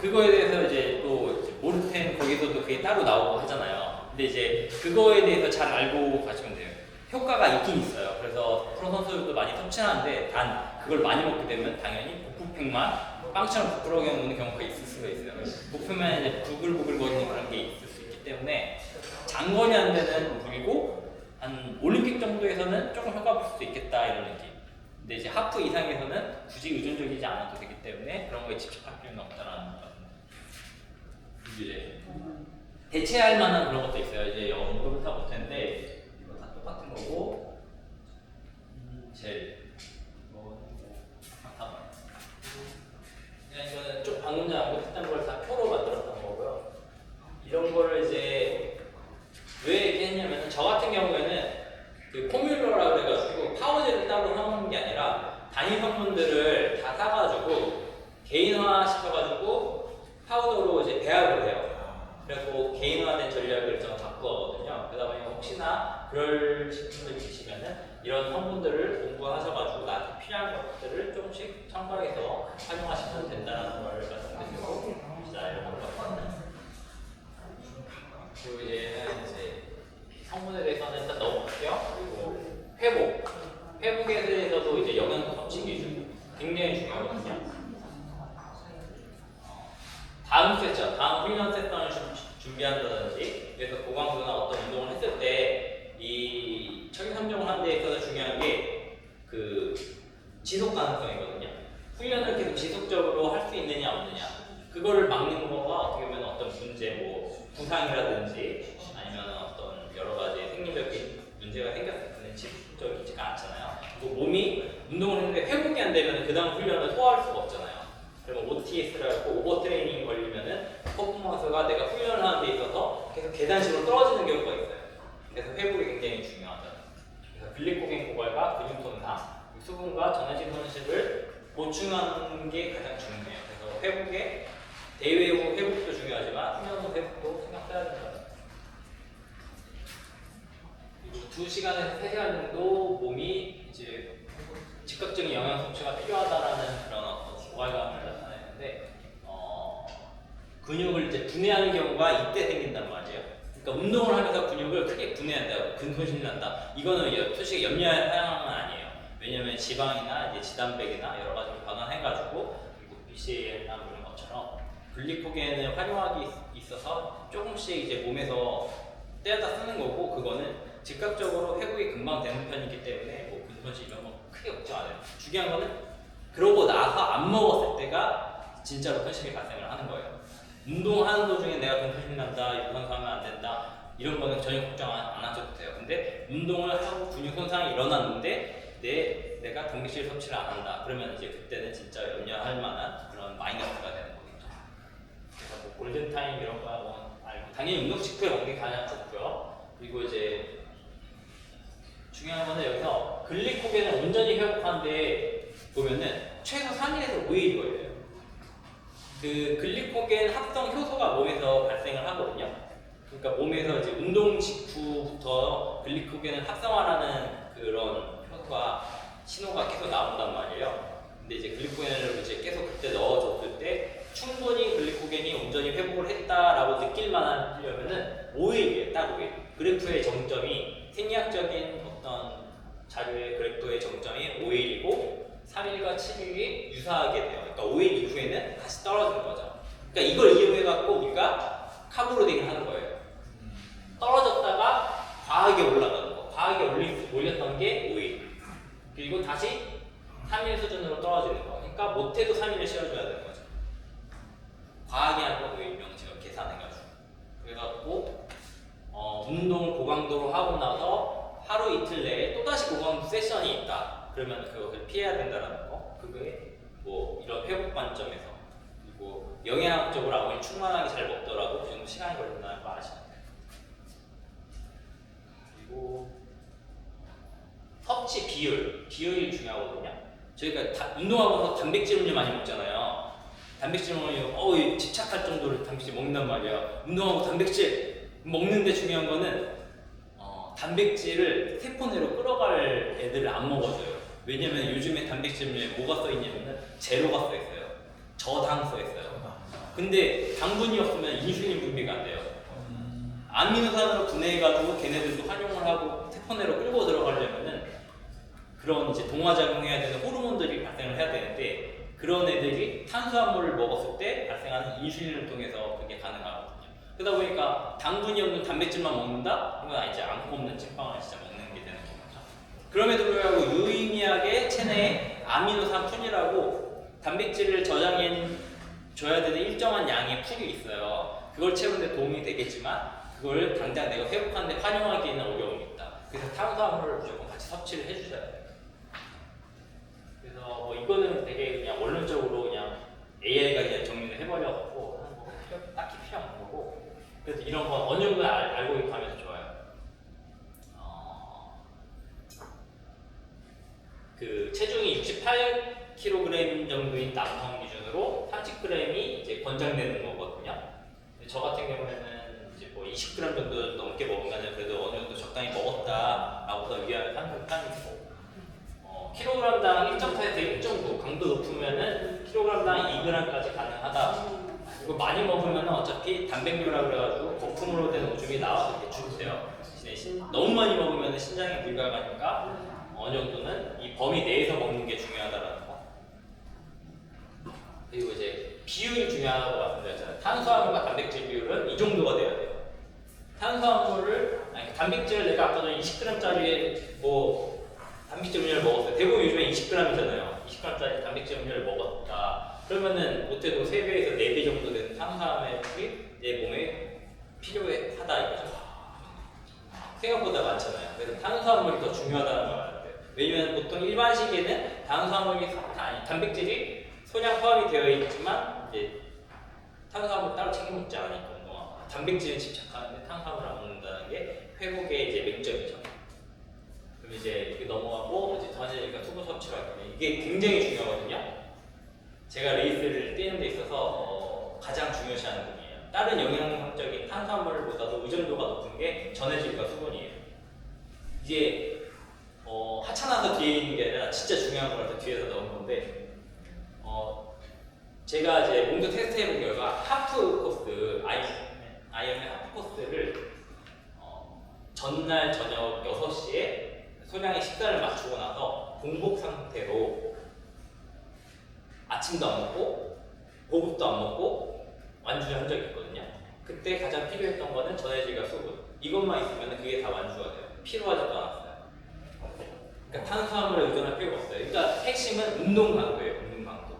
그거에 대해서 이제 또 모르텐 거기서도 그게 따로 나오고 하잖아요. 근데 이제 그거에 대해서 잘 알고 가시면 돼요. 효과가 있긴 있어요. 그래서 프로 선수들도 많이 섭취하는데, 단 그걸 많이 먹게 되면 당연히 복부팩만 빵처럼 부풀어게 오는 경우가 있을 수가 있어요. 복부면 이제 부글부글 거리는 그런 게 있을 수 있기 때문에 장거리 한 데는 무리고, 한 올림픽 정도에서는 조금 효과 볼 수도 있겠다 이런 느낌. 근데 이제 하프 이상에서는 굳이 의존적이지 않아도 대체할 만한 그런 것도 있어요. 이제 언급을 다 못했는데 이거 다 똑같은 거고 젤 다 그냥 이거는 좀 방금 전에 언급했던 걸 다 표로 만들었던 거고요. 이런 거를 이제 왜 이렇게 했냐면 저 같은 경우에는 그 포뮬러라 그래가지고 파워젤을 따로 사놓는 게 아니라 단위 성분들을 다 사가지고 개인화 시켜가지고 파우더로 이제 배합을 해요. 그리고 개인화된 전략을 좀 바꾸거든요. 그러다 보니 혹시나 그럴 식품을 드시면은 이런 성분들을 공부하셔가지고 나한테 필요한 것들을 조금씩 첨가해서 활용하시면 된다는 걸 말씀드리고 시작을 한 거예요. 그리고 이제 성분에 대해서는 일단 넘어갈게요. 그리고 회복에 대해서도 이제 영양 섭취 기준 굉장히 중요하거든요. 다음 세션, 다음 훈련 세션을 준비한다든지 그래서 고강도나 어떤 운동을 했을 때 이 처리 함정을 하는 데 있어서 중요한 게 그 지속 가능성이거든요. 훈련을 계속 지속적으로 할 수 있느냐 없느냐 그거를 막는 거가 어떻게 보면 어떤 문제, 뭐 부상이라든지 아니면 어떤 여러 가지 생리적인 문제가 생겼을 때는 지속적이지가 않잖아요. 그리고 몸이 운동을 했는데 회복이 안 되면 그 다음 훈련을 소화할 수가 없잖아요. 그러면 OTS라고 오버트레이닝이 걸리면은 퍼포먼스가 내가 훈련을 하는 데 있어서 계속 계단식으로 떨어지는 경우가 있어요. 그래서 회복이 굉장히 중요하다. 그래서 글리코겐 고갈과 근육 손상, 수분과 전해질 손실을 보충하는 게 가장 중요해요. 그래서 회복에 대회 후 회복도 중요하지만 훈련 후 회복도 생각해야 된다. 그리고 2시간에서 3시간 정도 몸이 이제 즉각적인 영양 섭취가 필요하다라는 그런 어떤 고갈감을 나타내는데 근육을 이제 분해하는 경우가 이때 생긴단 말이에요. 그러니까 운동을 하면서 근육을 크게 분해한다, 근손실이 난다. 이거는 솔직히 염려할 사항은 아니에요. 왜냐면 지방이나 이제 지단백이나 여러 가지를 변환해가지고 그리고 BCAA나 이런 것처럼 글리코겐을 활용하기 있어서 조금씩 이제 몸에서 떼어다 쓰는 거고 그거는 즉각적으로 회복이 금방 되는 편이기 때문에 뭐 근손실 이런 거 크게 걱정 안 해요. 중요한 거는 그러고 나서 안 먹었을 때가 진짜로 손실이 발생을 하는 거예요. 운동하는 도중에 내가 근손실 난다, 유산소하면 안 된다 이런 거는 전혀 걱정 안 하셔도 돼요. 근데 운동을 하고 근육 손상이 일어났는데 내가 단백질 섭취를 안 한다. 그러면 이제 그때는 진짜 염려할 만한 그런 마이너스가 되는 거겠죠. 그래서 뭐 골든타임 이런 거 알고 당연히 운동 직후에 먹는 게 가장 좋고요. 그리고 이제 중요한 거는 여기서 글리코겐을 온전히 회복하는데 보면은 최소 3일에서 5일이 걸려요. 그 글리코겐 합성 효소가 몸에서 발생을 하거든요. 그러니까 몸에서 이제 운동 직후부터 글리코겐을 합성하라는 그런 효소가 신호가 계속 나온단 말이에요. 근데 이제 글리코겐을 이제 계속 그때 넣어줬을 때 충분히 글리코겐이 온전히 회복을 했다라고 느낄 만하려면은 5일이에요, 딱 5일. 그래프의 정점이 생리학적인 어떤 자료의 그래프의 정점이 5일이고 3일과 7일이 유사하게 돼요. 그러니까 5일 이후에는 다시 떨어지는 거죠. 그러니까 이걸 이용해갖고 우리가 카브로딩을 하는 거예요. 떨어졌다가 과하게 올라가는 거. 과하게 올렸던 게 5일. 그리고 다시 3일 수준으로 떨어지는 거. 그러니까 못해도 3일을 쉬어줘야 되는 거죠. 과하게 하는 거 5일 명칭을 계산해가지고. 그래갖고 운동을 고강도로 하고 나서 하루 이틀 내에 또다시 고강도 세션이 있다. 그러면 그것을 피해야 된다는 거. 그게 뭐 이런 회복 관점에서 그리고 영양학적으로 아무리 충만하게 잘 먹더라도 그 정도 시간이 걸린다는 거 아시면 돼요. 그리고 섭취 비율이 중요하거든요. 저희가 운동하고서 단백질 음료 많이 먹잖아요. 단백질 음료 집착할 정도로 단백질 먹는단 말이에요. 운동하고 단백질 먹는데 중요한 거는 단백질을 세포 내로 끌어갈 애들을 안 먹어줘요. 왜냐면 요즘에 단백질 음료에 뭐가 써있냐면 제로가 써있어요. 저당 써있어요. 근데 당분이 없으면 인슐린 분비가 안 돼요. 아미노산으로 분해해가지고 걔네들도 활용을 하고 세포 내로 끌고 들어가려면은 그런 이제 동화작용해야 되는 호르몬들이 발생을 해야 되는데 그런 애들이 탄수화물을 먹었을 때 발생하는 인슐린을 통해서 그게 가능하거든요. 그러다 보니까 당분이 없는 단백질만 먹는다? 그러면 이제 안고 없는 찐빵을 진짜 먹는 게 되는 거죠. 그럼에도 불구하고 유의미하게 체내에 아미노산 풀이라고 단백질을 저장해 줘야 되는 일정한 양의 풀이 있어요. 그걸 채우는 데 도움이 되겠지만 그걸 당장 내가 회복하는데 활용하기에는 어려움이 있다. 그래서 탄수화물을 무조건 같이 섭취를 해주셔야 돼요. 그래서 뭐 이거는 되게 그냥 원론적으로 그냥 AI가 그냥 정리를 해버려갖고 뭐 딱히 필요 없는 거고, 그래서 이런 건 어느 정도 알고 가면 좋아요. 그 체중이 68kg 정도인 남성 기준으로 30g이 이제 권장되는 거거든요. 근데 저 같은 경우에는 이제 뭐 20g 정도 넘게 먹으면 그래도 어느 정도 적당히 먹었다라고서 위안을 하는 편이고, 킬로그램당 1.4에서 1.9 강도 높으면은 킬로그램당 2g까지 가능하다. 그리고 많이 먹으면 어차피 단백뇨라 그래가지고 거품으로 된 오줌이 나와서 이렇게 죽으세요. 대신에 너무 많이 먹으면 신장에 무리가 가니까 어느 정도는 이 범위 내에서 먹는 게 중요하다라는 거. 그리고 이제 비율이 중요하다고 말씀드렸잖아요. 탄수화물과 단백질 비율은 이 정도가 돼야 돼요. 단백질을 내가 아까 전에 20g짜리 뭐 단백질 음료를 먹었어요. 대부분 요즘에 20g이잖아요. 20g짜리 단백질 음료를 먹었다. 그러면은 못해도 3배에서 4배 정도 되는 탄수화물이 내 몸에 필요하다 이거죠. 생각보다 많잖아요. 그래서 탄수화물이 더 중요하다는 걸 알아야 돼요. 왜냐면 보통 일반식에는 단백질이 소량 포함이 되어 있지만 이제 탄수화물 따로 챙겨 먹지 않으니까 단백질에 집착하는데 탄수화물 안 먹는다는 게 회복의 이제 맹점이죠. 그럼 이제 이렇게 넘어가고 이제 전체니까 수분 섭취를 할 거예요. 이게 굉장히 중요하거든요. 제가 레이스를 뛰는 데 있어서 가장 중요시하는 부분이에요. 다른 영양학적인 탄수화물보다도 의존도가 높은 게 전해질과 수분이에요. 이게 하찮아서 뒤에 있는 게 아니라 진짜 중요한 거라서 뒤에서 넣은 건데, 제가 이제 몸도 테스트 해본 결과 하프 코스, 아이언맨 하프 코스를 전날 저녁 6시에 소량의 식사를 마치고 나서 공복 상태로 아침도 안 먹고 보급도 안 먹고 완주를 한 적이 있거든요. 그때 가장 필요했던 거는 전해질과 수분. 이것만 있으면 그게 다 완주가 돼요. 필요하지도 않았어요. 그러니까 탄수화물에 의존할 필요가 없어요. 그러니까 핵심은 운동 강도예요. 운동 강도.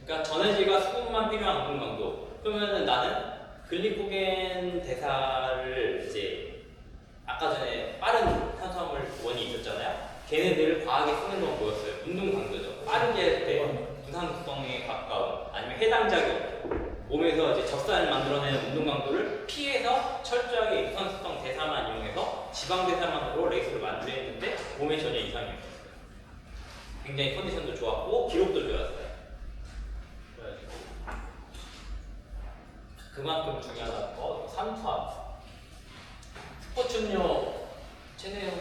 그러니까 전해질과 수분만 필요한 운동 강도. 그러면은 나는 글리코겐 대사를 이제 아까 전에 빠른 탄수화물 원이 있었잖아요. 걔네들을 과하게 쓰는 건 뭐였어요? 운동 강도죠. 빠르게 할 때 부상성에 가까운 아니면 해당작용, 몸에서 이제 적산을 만들어내는 운동 강도를 피해서 철저하게 유산소성 대사만 이용해서 지방 대사만으로 레이스를 만들었는데 몸에 전혀 이상이 없었어요. 굉장히 컨디션도 좋았고 기록도 좋았어요. 그래가지고 그만큼 중요한 거 삼투압. 스포츠 음료 체내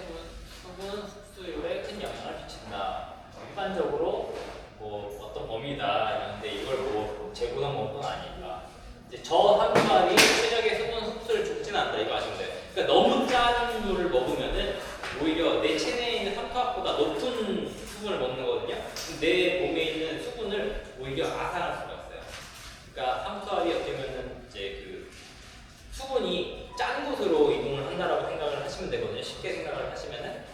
수분 흡수율에 큰 영향을 미친다. 일반적으로 뭐 어떤 범위다 이런데 이걸 뭐 재고상 먹는 건 아니니까 이제 저탄수화물이 체력의 수분 흡수를 좁진 않다 이거 아시면 돼요. 그러니까 너무 짠 음료를 먹으면은 오히려 내 체내에 있는 삼투압보다 높은 수분을 먹는 거거든요. 내 몸에 있는 수분을 오히려 앗아갈 수가 있어요. 그러니까 삼투압이 어떻게 보면은 이제 그 수분이 짠 곳으로 이동을 한다라고 생각을 하시면 되거든요. 쉽게 생각을 하시면은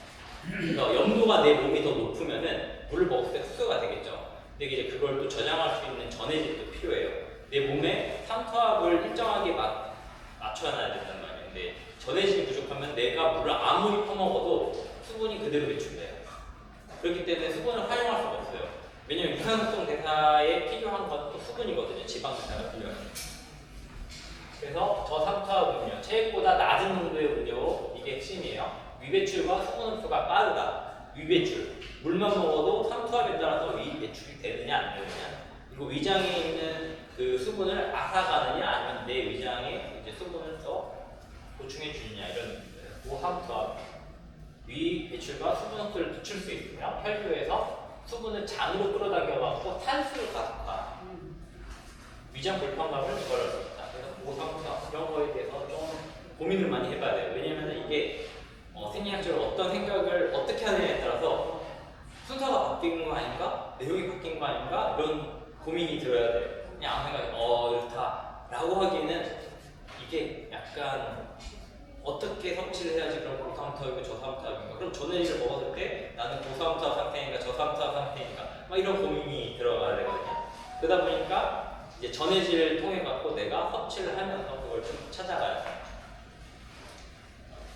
그러니까 염도가 내 몸이 더 높으면은 물을 먹을 때 흡수가 되겠죠. 근데 이제 그걸 또 저장할 수 있는 전해질도 필요해요. 내 몸에 삼투압을 일정하게 맞춰야 된단 말이에요. 근데 전해질이 부족하면 내가 물을 아무리 퍼먹어도 수분이 그대로 배출돼요. 그렇기 때문에 수분을 활용할 수가 없어요. 왜냐면 유산소성 대사에 필요한 것도 수분이거든요. 지방 대사가 필요해요. 그래서 저삼투압 음료, 체액보다 낮은 농도의 음료, 이게 핵심이에요. 위배출과 수분 흡수가 빠르다. 위배출, 물만 먹어도 삼투압에 따라서 위배출이 되느냐 안 되느냐. 그리고 위장에 있는 그 수분을 앗아가느냐 아니면 내 위장에 이제 수분을 더 보충해 주느냐 이런 고삼투압. 위배출과 수분 흡수를 늦출 수 있으며 혈류에서 수분을 장으로 끌어당겨갖고 탄수를 가속화. 위장 불편감을 유발할 수 있다. 그래서 고삼투압 이런 거에 대해서 좀 고민을 많이 해봐야 돼요. 왜냐면 이게 생리학적으로 어떤 생각을 어떻게 하느냐에 따라서 순서가 바뀐 거 아닌가? 내용이 바뀐 거 아닌가? 이런 고민이 들어야 돼요. 그냥 아무 생각이 이렇다 라고 하기에는 이게 약간 어떻게 섭취를 해야지 그럼 고삼투압이고 저삼투압인가? 그럼 전해질을 먹었을 때 나는 고삼투압 상태인가 저삼투압 상태인가? 막 이런 고민이 들어가야 되거든요. 그러다 보니까 이제 전해질을 통해 갖고 내가 섭취를 하면서 그걸 좀 찾아가야 돼요.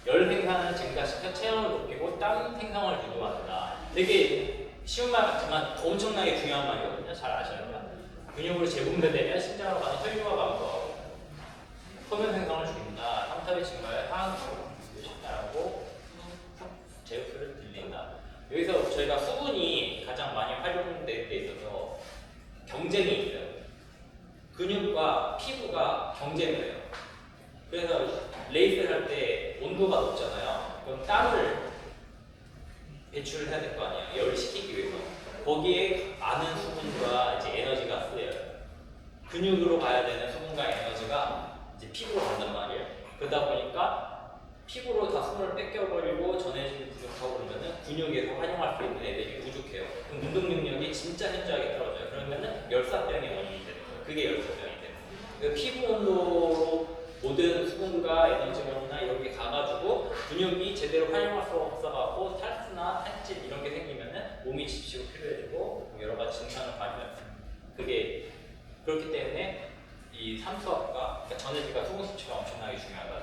열 생산을 증가시켜 체형을 높이고 땀 생성을 유도한다. 되게 쉬운 말 같지만 엄청나게 중요한 말이거든요. 잘 아셔야 돼요. 근육으로 재분배되면 신장으로 가는 혈류가 감소하고 호르몬 생성을 줄인다. 삼탑의 증가에 항수를 쉽다라고 제표를 들린다. 여기서 저희가 수분이 가장 많이 활용될 때 있어서 경쟁이 있어요. 근육과 피부가 경쟁을 해요. 그래서 레이스를 할 때 온도가 높잖아요. 그럼 땀을 배출을 해야 될 거 아니에요. 열을 식히기 위해서. 거기에 많은 수분과 이제 에너지가 쓰여요. 근육으로 가야 되는 수분과 에너지가 이제 피부로 간단 말이에요. 그러다 보니까 피부로 다 수분을 뺏겨버리고 전해질이 부족하고 그러면은 근육에서 활용할 수 있는 애들이 부족해요. 그럼 운동 능력이 진짜 현저하게 떨어져요. 그러면은 열사병의 원인이 되는 거예요. 그게 열사병이 되는 거예요. 그러니까 피부 온도로 모든 수분과 에너지나 이런 게 가가지고 근육이 제대로 활용할 수 없어갖고 탈수나 탈질 이런 게 생기면은 몸이 지치고 피로해지고 여러 가지 증상을 발휘해요. 그게 그렇기 때문에 이 삼수압과 그러니까 전해질과 수분 섭취가 엄청나게 중요하다.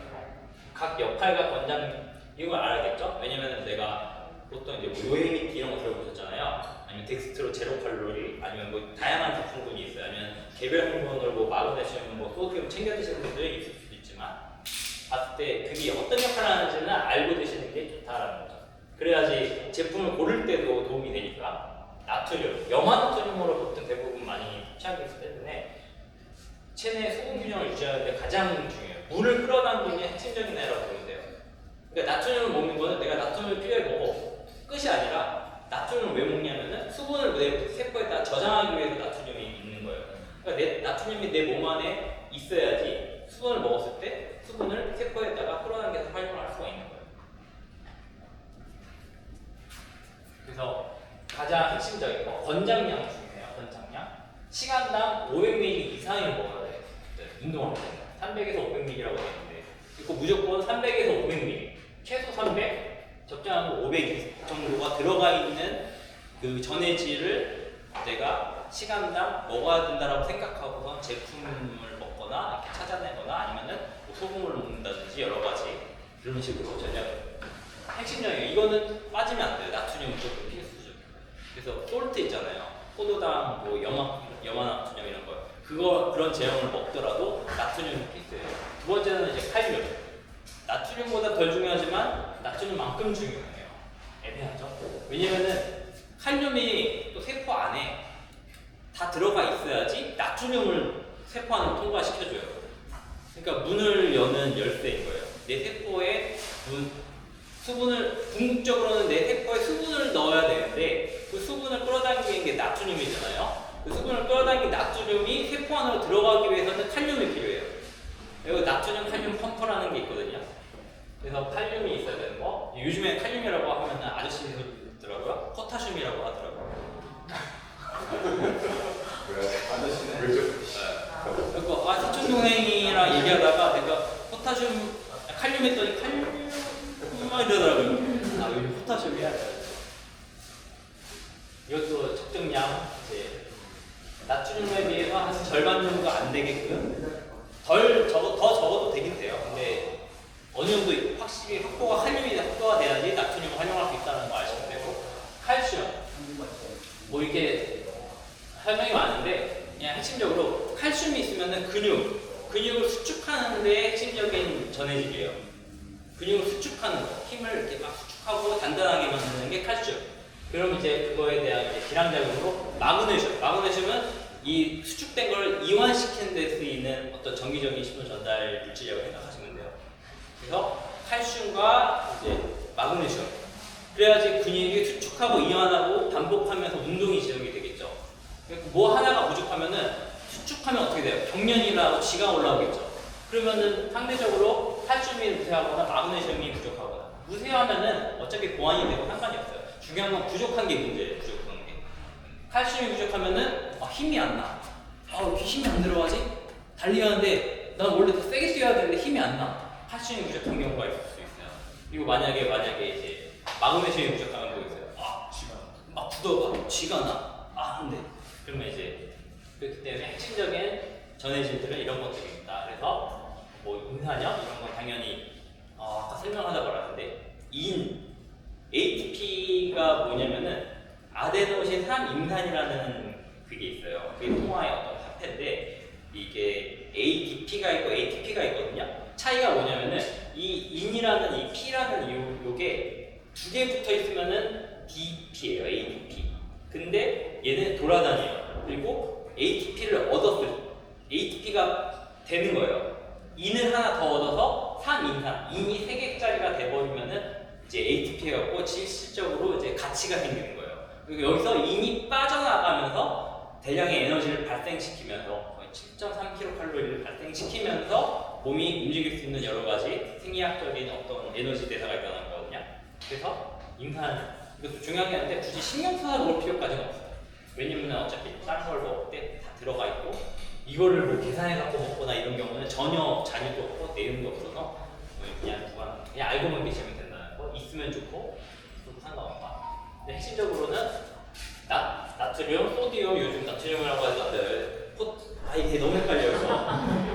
각 역할과 권장 이걸 알아야겠죠? 왜냐면은 내가 보통 이제 뭐 요해미티 이런 거 들어보셨잖아요. 아니면 덱스트로 제로 칼로리 아니면 뭐 다양한 제품군이 있어요. 아니면 개별 성분으로 뭐 마그네슘, 뭐 소디움 챙겨 드시는 분들이 있을 수도 있지만 봤을 때 그게 어떤 역할을 하는지는 알고 드시는 게 좋다라는 거죠. 그래야지 제품을 고를 때도 도움이 되니까. 나트륨, 염화나트륨으로 보통 대부분 많이 취하고 있기 때문에 체내 수분 균형을 유지하는 데 가장 중요해요. 물을 끌어당기는 게 핵심적인 애라고 보면 돼요. 그러니까 나트륨을 먹는 거는 내가 나트륨을 필요해 먹어 끝이 아니라 나트륨을 왜 먹냐면은 수분을 내 세포에다 저장하기 위해서 나트륨이 있는 거예요. 그러니까 나트륨이 내 몸 안에 있어야지 수분을 먹었을 때 수분을 세포에다가 끌어당겨서 활용할 수가 있는 거예요. 그래서 가장 핵심적인 거 권장량 중요해요. 권장량 시간당 500ml 이상을 먹어야 돼요. 운동할 때 300에서 500ml라고 되어 있는데 이거 무조건 300에서 500ml 최소 300 적정한 500 정도가 들어가 있는 그 전해질을 내가 시간당 먹어야 된다라고 생각하고선 제품을 먹거나 이렇게 찾아내거나 아니면은 뭐 소금을 먹는다든지 여러 가지 그런 식으로 전략 핵심적이에요. 이거는 빠지면 안 돼요. 나트륨 무조건 필수죠. 그래서 솔트 있잖아요. 포도당, 뭐 염화나트륨 이런 거. 그런 제형을 먹더라도 나트륨이 필수예요. 두 번째는 이제 칼륨. 나트륨보다 덜 중요하지만 나트륨만큼 중요해요. 애매하죠? 왜냐면은 칼륨이 또 세포 안에 다 들어가 있어야지 나트륨을 세포 안으로 통과시켜줘요. 그러니까 문을 여는 열쇠인 거예요. 내 세포에 궁극적으로는 내 세포에 수분을 넣어야 되는데 그 수분을 끌어당기는 게 나트륨이잖아요. 그 수분을 끌어당긴 나트륨이 세포 안으로 들어가기 위해서는 칼륨이 필요해요. 그리고 나트륨 칼륨 펌프라는 게 있거든요. 그래서 칼륨이 있어야 되는 거. 요즘에 칼륨이라고 하면 아저씨들더라고요. 포타슘이라고 하더라고요. 아저씨네. 그리고 사촌 동생이랑 얘기하다가 내가 포타슘, 칼륨 했더니 칼륨 이러더라고요. 요즘 포타슘이야. 이것도 적정량 이제 나트륨에 비해서 한 절반 정도 안 되게끔 더 적어도 되긴 돼요. 근데 어느 정도 확실히 확보가 돼야지 나트륨을 활용할 수 있다는 거 아시면 되고 칼슘 뭐 이렇게 설명이 많은데 그냥 핵심적으로 칼슘이 있으면은 근육을 수축하는 데 핵심적인 전해질이에요. 근육을 수축하는 거, 힘을 이렇게 막 수축하고 단단하게 만드는 게 칼슘. 그럼 이제 그거에 대한 이제 기량작용으로 마그네슘은 이 수축된 걸 이완시키는 데 쓰이는 어떤 정기적인 신호 전달 물질이라고 생각하시면 돼요. 그래서 칼슘과 이제 마그네슘. 그래야지 근육이 수축하고 이완하고 반복하면서 운동이 지속이 되겠죠. 뭐 하나가 부족하면은 수축하면 어떻게 돼요? 경련이나 쥐가 올라오겠죠. 그러면은 상대적으로 칼슘이 무쇠하거나 마그네슘이 부족하거나 무쇠하면은 어차피 보완이 되고 상관이 없어요. 중요한 건 부족한 게 문제예요. 부족한 게. 칼슘이 부족하면은 힘이 안 나. 왜 힘이 안 들어가지? 달리는데 난 원래 더 세게 뛰어야 되는데 힘이 안 나. 칼슘이 부족한 경우가 있을 수 있어요. 그리고 만약에 이제 마그네슘이 부족하면 뭐 있어요? 막 굳어가. 쥐가 나. 안 돼. 그러면 이제 그렇기 때문에 핵심적인 전해질들은 이런 것들입니다. 그래서 뭐 인산염 이런 건 당연히 아까 설명하다 말았는데 ATP가 뭐냐면은 아데노신 3인산이라는 그게 있어요. 그게 통화의 어떤 화폐인데 이게 ADP가 있고 ATP가 있거든요. 차이가 뭐냐면은 이 인이라는 이 P라는 요게 두 개 붙어 있으면은 DP예요. ADP. 근데 얘는 돌아다녀요. 그리고 ATP를 얻었을 때 ATP가 되는 거예요. 인을 하나 더 얻어서 3인산, 인이 3개짜리가 돼버리면은 이제 ATP가 갖고 실질적으로 이제 가치가 생기는 거예요. 그리고 여기서 인이 빠져나가면서 대량의 에너지를 발생시키면서 거의 7.3kcal를 발생시키면서 몸이 움직일 수 있는 여러 가지 생리학적인 어떤 에너지 대사가 일어나는 거거든요. 그래서 인산, 이것도 중요한 게 아닌데 굳이 신경 써서 먹을 필요까지는 없어요. 왜냐면 어차피 다른 걸 먹을 때 다 들어가 있고 이거를 뭐 계산해 갖고 먹거나 이런 경우는 전혀 잔유도 없고 내용도 없어서 그냥 알고만 계시면 된다는 거. 있으면 좋고 없어도 상관없다. 근데 핵심적으로는 나트륨, 소디움, 요즘 나트륨이라고 하는 것들 이게 너무 헷갈려요.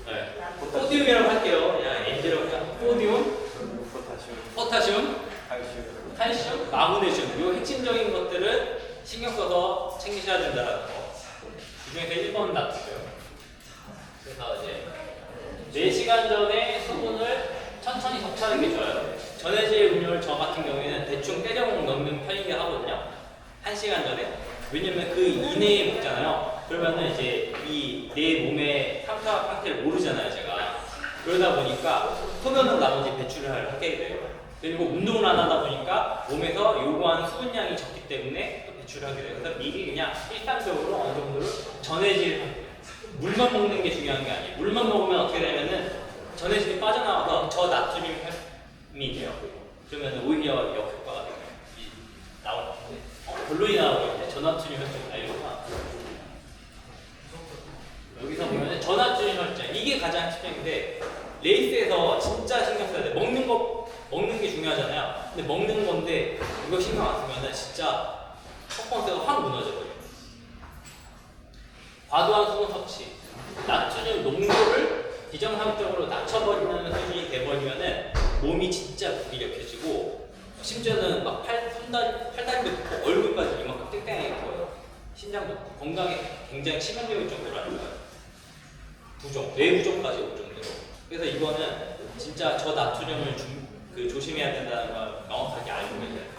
네. 소디움이라고 할게요. 그냥 N제라고 그냥 소디움, 포타슘, 칼슘, 마그네슘. 이 핵심적인 것들은 신경 써서 챙기셔야 된다는 거. 그 중에서 1번 나트륨. 그래서 이제 4시간 전에 수분을 천천히 섭취하는 게 좋아요. 전해질 음료를 저 같은 경우에는 대충 때려 넣는 편이긴 하거든요. 1시간 전에. 왜냐면 그 이내에 먹잖아요. 그러면은 이제 이 내 몸의 상태와 상태를 모르잖아요, 제가. 그러다 보니까 소변으로 나머지 배출을 하게 돼요. 그리고 운동을 안 하다 보니까 몸에서 요구하는 수분량이 적기 때문에 또 배출을 하게 돼요. 그래서 미리 그냥 일상적으로 어느 정도를 전해질 물만 먹는 게 중요한 게 아니에요. 물만 먹으면 어떻게 되냐면은 전해질이 빠져나와서 저나트륨이 돼요. 그러면 오히려 역효과가 돼요. 나오는데 결론이 나오거든요. 저나트륨 혈증 알고나 여기서 보면 저나트륨 혈증 이게 가장 핵심인데 레이스에서 진짜 신경 써야 돼. 먹는 게 중요하잖아요. 근데 먹는 건데 이거 신경 안 쓰면은 진짜 퍼포먼스가 확 무너져버려요. 과도한 수분 섭취, 나트륨 농도를 비정상적으로 낮춰버리는 수준이 돼버리면은 몸이 진짜 무기력해지고 심지어는 막 팔다리도 붓고 얼굴까지 이만큼 땡땡하게 보여요. 심장도 건강에 굉장히 치명적인 정도로 안 좋아요. 뇌부종까지 올 정도로. 그래서 이거는 진짜 저 나트륨을 조심해야 된다는 걸 명확하게 알고 계셔야 돼요.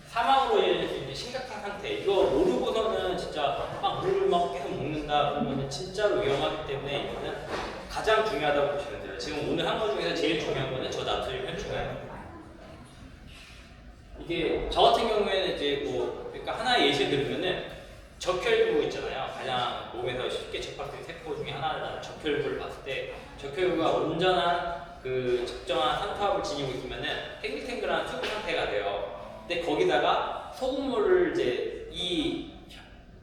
사망으로 이어질 수 있는 심각한 상태 이거 모르고서는 진짜 막 물을 막 계속 먹는다 그러면 진짜로 위험하기 때문에 이거는 가장 중요하다고 보시면 돼요. 지금 오늘 한 것 중에서 제일 중요한 거는 저 나트륨 혈중이에요. 이게 저 같은 경우에는 이제 그러니까 하나의 예시를 들면은 적혈구 있잖아요. 가장 몸에서 쉽게 접할 수 있는 세포 중에 하나는 적혈구를 봤을 때 적혈구가 온전한 그 적정한 산화합을 지니고 있으면은 탱글탱글한 수분 상태가 돼요. 근데 거기다가 소금물을 이제 이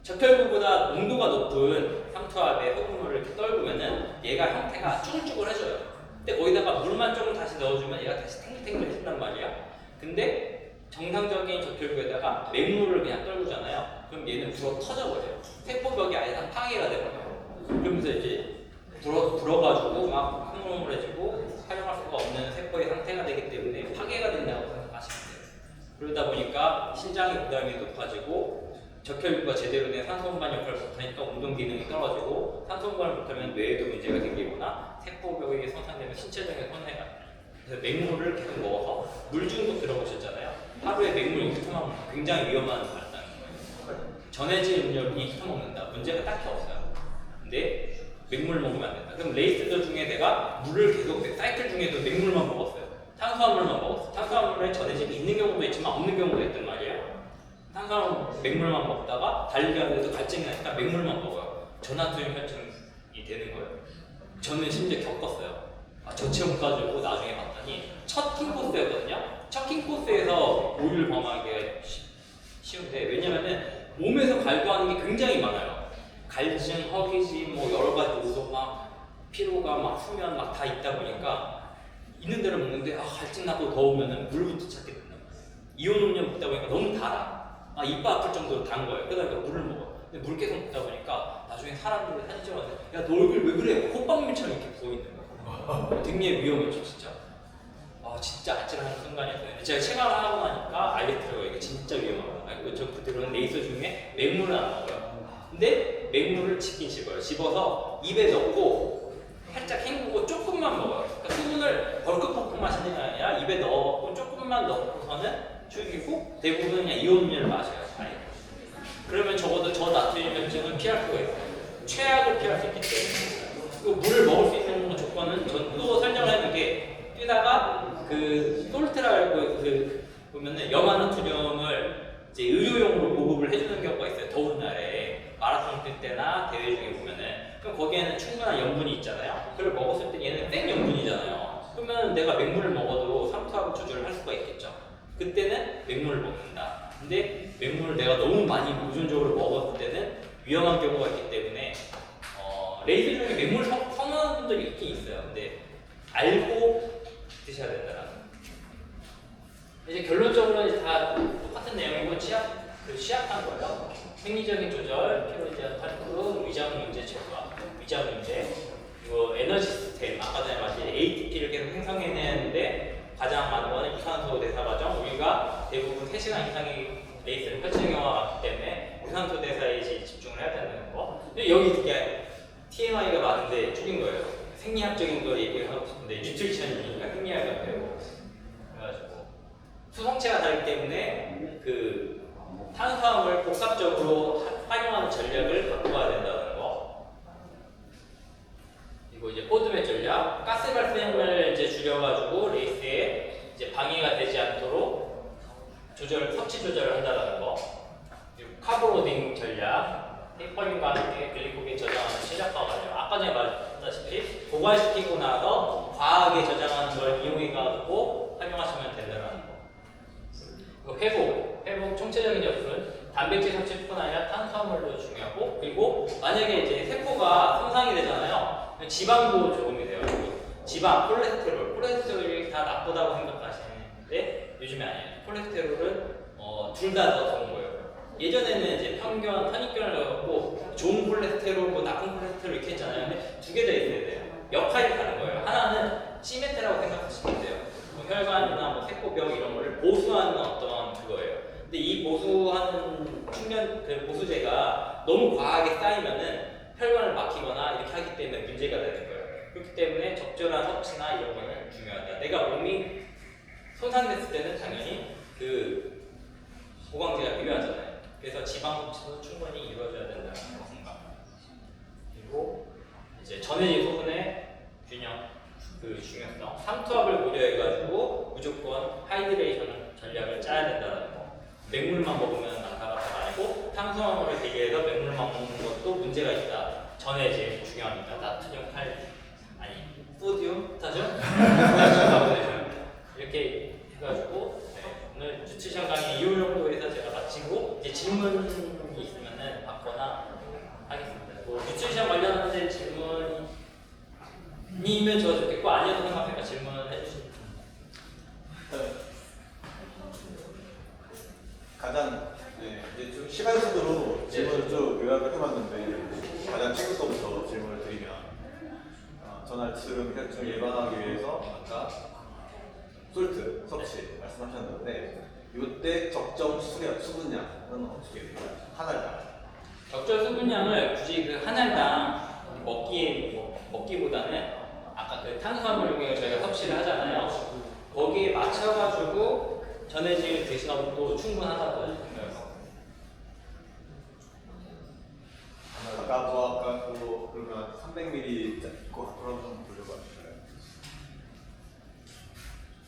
적혈구보다 농도가 높은 삼투압에 소금물을 이렇게 떨구면은 얘가 형태가 쭈글쭈글해져요. 근데 거기다가 물만 조금 다시 넣어주면 얘가 다시 탱글탱글해진단 말이야. 근데 정상적인 적혈구에다가 맹물을 그냥 떨구잖아요. 그럼 얘는 불어 터져버려요. 세포벽이 아예 다 파괴가 돼버려요. 그러면서 이제 불어가지고 막 흐물흐물해지고 활용할 수가 없는 세포의 상태가 되기 때문에 파괴가 된다고 생각하시면 돼요. 그러다 보니까 신장의 부담이 높아지고 적혈구가 제대로 된 산소분반 역할을 못하니까 운동 기능이 떨어지고 산소분반을 못하면 뇌에도 문제가 생기거나 세포벽이 손상되면 신체적인 손해가 돼요. 그래서 맹물을 계속 먹어서 물 중독 들어보셨잖아요. 하루에 맹물 2리터만 굉장히 위험한 발상인 거예요. 전해질 음료를 2리터 먹는다. 문제가 딱히 없어요. 근데 맹물 먹으면 안 된다. 그럼 레이스들 중에 내가 물을 계속 사이클 중에도 맹물만 먹었어요. 탄수화물만 먹었어. 탄수화물에 전해질이 있는 경우도 있지만 없는 경우도 있단 말이에요. 탄수화물 맹물만 먹다가 달리기하는데도 갈증이 나니까 맹물만 먹어요. 저나트륨 혈증이 되는 거예요. 저는 심지어 겪었어요. 저체온까지 오고 나중에 봤더니 첫 킹코스였거든요. 첫 킹코스에서 오류를 범하기가 쉬운데 왜냐면은 몸에서 갈구하는 게 굉장히 많아요. 갈증, 허기짐, 뭐 여러 가지 요소 막 피로가 막 수면 막 다 있다 보니까 있는 대로 먹는데 갈증 나고 더우면은 물부터 찾게 된다. 이온 음료 먹다 보니까 너무 달아. 입 아플 정도로 단 거예요. 그러다 보니까 물을 먹어. 근데 물 계속 먹다 보니까 나중에 사람들이 사진 찍어서 야 너 얼굴 왜 그래? 호빵민처럼 이렇게 부어있는 거야. 등리의 위험이죠 진짜. 진짜 아찔한 순간이었어요. 제가 체감을 하고 나니까 알겠더라고요. 이게 진짜 위험하다. 저 그대로는 레이서 중에 맹물을 안 먹어요. 근데 맹물을 집긴 집어요. 집어서 입에 넣고 살짝 헹구고 조금만 먹어요. 그러니까 수분을 벌컥 볶고 마시는 게 아니라 입에 넣고 조금만 넣고서는 죽이고 대부분 그냥 이온음료를 마셔요. 아니. 그러면 적어도 저 나트륨 염증을 피할 수가 있어요. 최악을 피할 수 있기 때문에. 그 물을 먹을 수 있는 조건은 전또 설정을 해둔 게 뛰다가 그 솔트라 보면은 염화나트륨을 이제 의료용으로 보급을 해주는 경우가 있어요. 더운 날에 마라톤 뛸 때나 대회 중에 보면은 그럼 거기에는 충분한 염분이 있잖아요. 그걸 먹었을 때 얘는 생 염분이잖아요. 그러면 내가 맹물을 먹어도 삼투압을 조절을 할 수가 있겠죠. 그때는 맹물을 먹는다. 근데 맹물을 내가 너무 많이 의존적으로 먹었을 때는 위험한 경우가 있기 때문에 레이스 중에 맹물 선호하는 분들이 있긴 있어요. 근데 알고 드셔야 된다는. 이제 결론적으로 이제 다 똑같은 내용이고 시약한 거예요. 생리적인 조절, 피로제 탈크, 위장 문제 제거, 위장 문제, 그리고 에너지 시스템. 아까 전에 말했듯이 ATP를 계속 생성해내는데 가장 많은 거는 유산소 대사 과정. 우리가 대부분 3시간 이상의 레이스를 펼치는 경우가 많기 때문에 유산소 대사에 집중을 해야 된다는 거. 근데 여기 되게 TMI가 많은데 줄인 거예요. 생리학적인 거 얘기를 하고 싶은데 뉴트리션이니까 생리학이 안 되고 그래가지고 수성체가 다르기 때문에 그 탄수화물 복합적으로 활용하는 전략을 바꿔야 된다는 거. 그리고 이제 포드맷 전략, 가스 발생을 이제 줄여가지고 레이스에 이제 방해가 되지 않도록 섭취 조절을 한다는 거. 그리고 카보로딩 전략, 헤퍼린과 함께 글리코겐 저장하는 시작과 관련. 아까 전에 말했다시피 고갈시키고 나서 과하게 저장하는 걸 이용해가지고 활용하시면 된다는 거. 회복 총체적인 역할은 단백질 섭취뿐 아니라 탄수화물도 중요하고, 그리고 만약에 이제 세포가 손상이 되잖아요. 지방도 도움이 돼요. 지방, 콜레스테롤이 다 나쁘다고 생각하시는데 요즘에 아니에요. 콜레스테롤은 둘 다 더 좋은 거예요. 예전에는 이제 편견, 선입견을 갖고 좋은 콜레스테롤, 나쁜 콜레스테롤 이렇게 했잖아요. 근데 두 개 다 있어야 돼요. 역할이 다른 거예요. 하나는 시메트라고 생각하시면 돼요. 혈관이나 세포병 이런 거를 보수하는 어떤 그거예요. 근데 이 보수하는 보수제가 너무 과하게 쌓이면은 혈관을 막히거나 이렇게 하기 때문에 문제가 되는 거예요. 그렇기 때문에 적절한 섭취나 이런 거는 중요하다. 내가 몸이 손상됐을 때는 당연히 그 보강제가 필요하잖아요. 그래서 지방 섭취도 충분히 이루어져야 된다는 생각. 그리고 이제 전해질 소분의 균형. 그 중요성, 삼투압을 고려해가지고 무조건 하이드레이션 전략을 짜야 된다는 거. 맹물만 먹으면 난타가 아니고 탄수화물을 대비해서 맹물만 먹는 것도 문제가 있다. 전해질 중요합니다. 나트륨, 소디움, 포타슘, 이렇게 해가지고 오늘 뉴트리션 강의 2호 정도에서 제가 마치고 이제 질문이 있으면은 받거나 하겠습니다. 뉴트리션 관련된 질문이 이면 저 좋겠고 아니어도 상관없으니까 질문을 해주시면 가장 이제 좀 시간 순으로 질문을 쭉 요약을 해봤는데 가장 최근 거부터 질문을 드리면 전알트륨 혈증 예방하기 위해서 아까 솔트 섭취 말씀하셨는데 이때 적정 수분량은 어떻게 돼요? 한 알당 적절 수분량을 굳이 그 한 알당 먹기보다는 아까 그 탄수화물 용액을 저희가 섭취를 하잖아요. 거기에 맞춰가지고 전해질 드셔도 충분하다고 생각해요. 아까 그러면 300ml 그럼 좀 돌려봐 주실까요?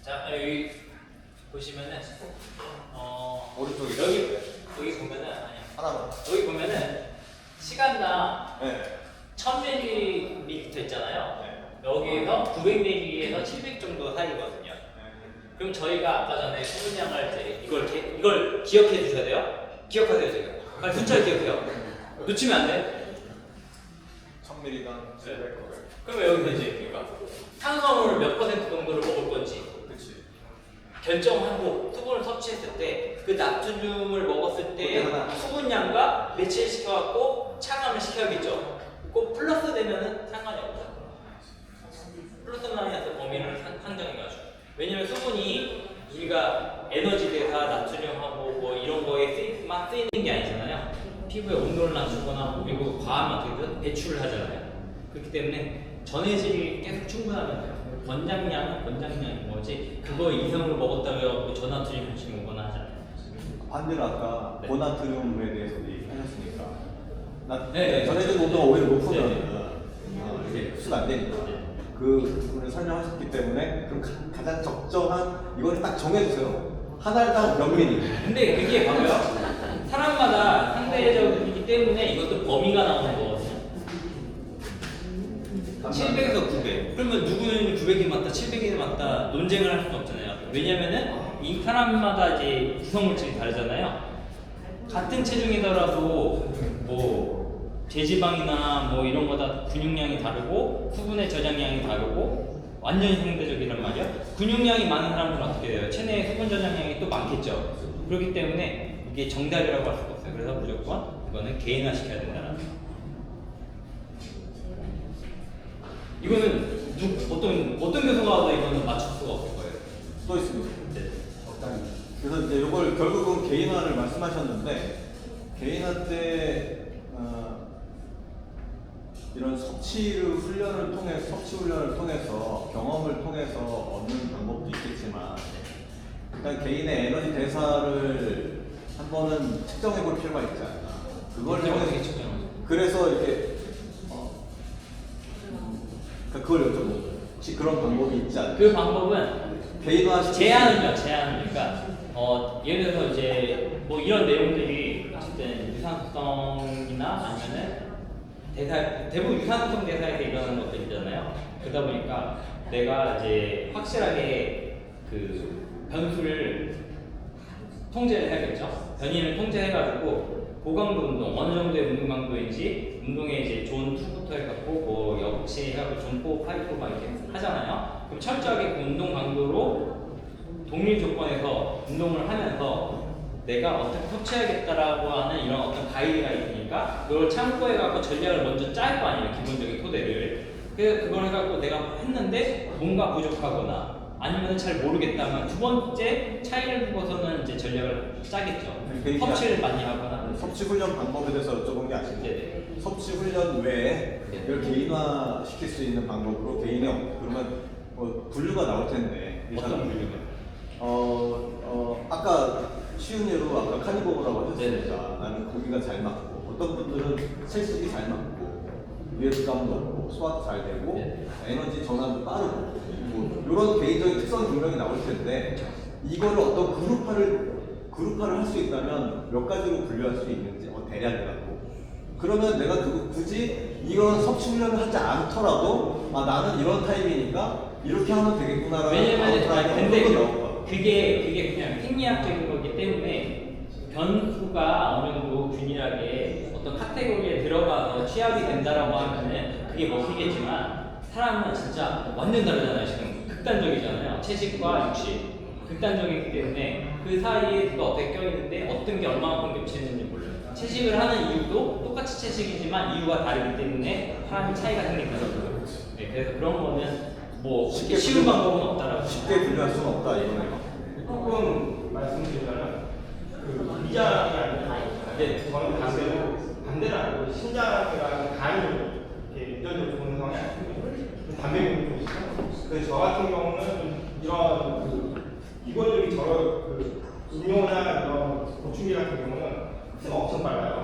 자 여기 보시면은 오른쪽에 여기 보면은 아니야. 하나만 여기 보면은 시간당 네. 1000ml 있잖아요. 네. 여기에서 900ml에서 700 정도 사이거든요. 그럼 저희가 아까 전에 수분량을 이제 이걸 기억해 주셔야 돼요. 기억하세요 지금. 빨리 숫자를 기억해요. 놓치면 안 돼. 1000ml당 700 그러면 여기서 이제 그러니까 탄수화물을 몇 퍼센트 정도를 먹을 건지 그렇지. 결정하고 수분을 섭취했을 때 그 나트륨을 먹었을 때 수분량과 매치를 시켜갖고 차감을 시켜야겠죠. 꼭 플러스 되면은 상관이 없죠. 플러스 마이너스 범위를 상정해가지고. 왜냐면 수분이 우리가 에너지 대사, 나트륨하고 뭐 이런 거에만 쓰이는 게 아니잖아요. 피부에 온도를 낮추거나 그리고 과하면 어떻게든 배출을 하잖아요. 그렇기 때문에 전해질이 계속 충분하면 돼요. 권장량은 권장량인 거지 그거 이상으로 먹었다고 저나트륨 배출이 오거나 하잖아요. 반대로 아까 네. 고나트륨에 대해서도 얘기하셨으니까 네, 전해질 네. 온도가 오히려 높으면 네. 이게 흡수가 안 되니까 네. 그 부분을 설명하셨기 때문에 그럼 가장 적정한 이거를 딱 정해주세요. 한 알당 몇 미리. 근데 그게 봐봐요. 사람마다 상대적이기 때문에 이것도 범위가 나오는 거거든요. 700에서 900. 그러면 누구는 900이 맞다, 700이 맞다 논쟁을 할 수는 없잖아요. 왜냐면은 이 사람마다 이제 구성물질이 다르잖아요. 같은 체중이더라도 뭐 제지방이나 뭐 이런 거다 근육량이 다르고 수분의 저장량이 다르고 완전히 상대적이란 말이야. 근육량이 많은 사람들은 어떻게 돼요? 체내에 수분 저장량이 또 많겠죠. 그렇기 때문에 이게 정답이라고 할 수가 없어요. 그래서 무조건 이거는 개인화 시켜야 된다는 거. 이거는 어떤 교수가 와도 이거는 맞출 수가 없을 거예요. 또 있습니다. 네. 그래서 이제 이걸 결국은 개인화를 말씀하셨는데 개인화 때 이런 섭취 훈련을 통해서 경험을 통해서 얻는 방법도 있겠지만 일단 개인의 에너지 대사를 한 번은 측정해 볼 필요가 있지 않나. 그걸 어떻게 측정하죠? 그래서 이렇게 그걸 여쭤보고 혹시 그런 방법이 있지 않나? 그 방법은 개인화 제한은요, 그러니까 예를 들어서 이제 뭐 이런 내용들이 어쨌든 유산성이나 아니면은 대부분 유산성 대사에서 일어나는 것들이잖아요. 그러다 보니까 내가 이제 확실하게 그 변수를 통제를 해야겠죠. 변이를 통제해가지고 고강도 운동 어느 정도의 운동 강도인지 운동에 이제 존 2부터 해갖고 뭐 역치 해갖고 존 4, 5, 막 이렇게 하잖아요. 그럼 철저하게 그 운동 강도로 동일 조건에서 운동을 하면서 내가 어떻게 섭취해야겠다라고 하는 이런 어떤 가이드가 있으니까 그걸 참고해갖고 전략을 먼저 짤 거 아니에요. 기본적인 토대를. 그걸 해갖고 내가 했는데 뭔가 부족하거나 아니면 잘 모르겠다면 두 번째 차이를 두고서는 이제 전략을 짜겠죠. 섭취를 많이 하거나. 섭취 훈련 방법에 대해서 여쭤본 게 아니고 네네. 섭취 훈련 외에 네. 이걸 개인화 시킬 수 있는 방법으로 그러면 뭐 분류가 나올 텐데 어떤 분류가? 아까 쉬운 예로 아까 카니버라고 네네. 하셨으니까 나는 고기가 잘 맞고 어떤 분들은 채식이 잘 맞고 위해감도 없고 소화도 잘 되고 네네. 에너지 전환도 빠르고 뭐 이런 개인적인 특성 분명히 나올 텐데 이거를 어떤 그룹화를 할 수 있다면 몇 가지로 분류할 수 있는지 대략이라고. 그러면 내가 굳이 이런 섭취 훈련을 하지 않더라도 나는 이런 타입이니까 이렇게 하면 되겠구나라는 왜냐면 근데 나올 거야. 그게 그냥 생리학적인 거기 때문에 변수가 어느 정도 균일하게 어떤 카테고리에 들어가서 취합이 된다라고 하면은 그게 먹히겠지만 사람은 진짜 완전 다르잖아요. 지금 극단적이잖아요. 채식과 육식 극단적이기 때문에 그 사이에 누가 어떻게 껴있는데 어떤 게 얼마만큼 겹치는지 몰라요. 채식을 하는 이유도 똑같이 채식이지만 이유가 다르기 때문에 사람이 차이가 생기더라고요. 네, 그래서 그런 거는 뭐 쉬운 방법은 없다라고. 쉽게 분류할 수는 없다 이거네요. 조금 말씀드리자면 그 위장이 아니라 저는 반대로 아니고 신장이라는 간이 이렇게 유전적으로 좋은 상황이 아니고 담배 공급이 있어요. 그래서 저 같은 경우는 이런 기본적인 음료나 이런 보충제 같은 경우는 흡수가 엄청 빨라요.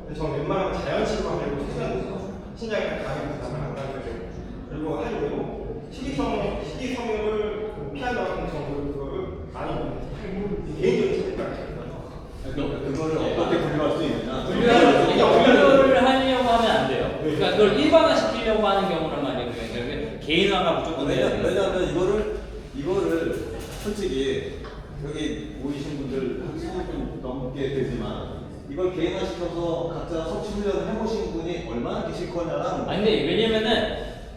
근데 저는 웬만하면 자연식으로 하려고 최대한 신장이나 간이 부담을 안 하게 되고 그리고 하려고 식이섬유를 피한다고 하는 그거를 많이 개인적인 생각이에요. 그거를 어떻게 분류할 수 있느냐? 분류를 하려고 하면 안 돼요. 그러니까 그걸 일반화시키려고 하는 경우는 말이에요. 그러니까 개인화가 무조건 돼야 돼요. 왜냐하면 이거를 솔직히 여기 모이신 분들 한 20분 넘게 되지만 이걸 개인화시켜서 각자 섭취 훈련을 해보신 분이 얼마나 계실 거냐라는. 아니 근데 왜냐면은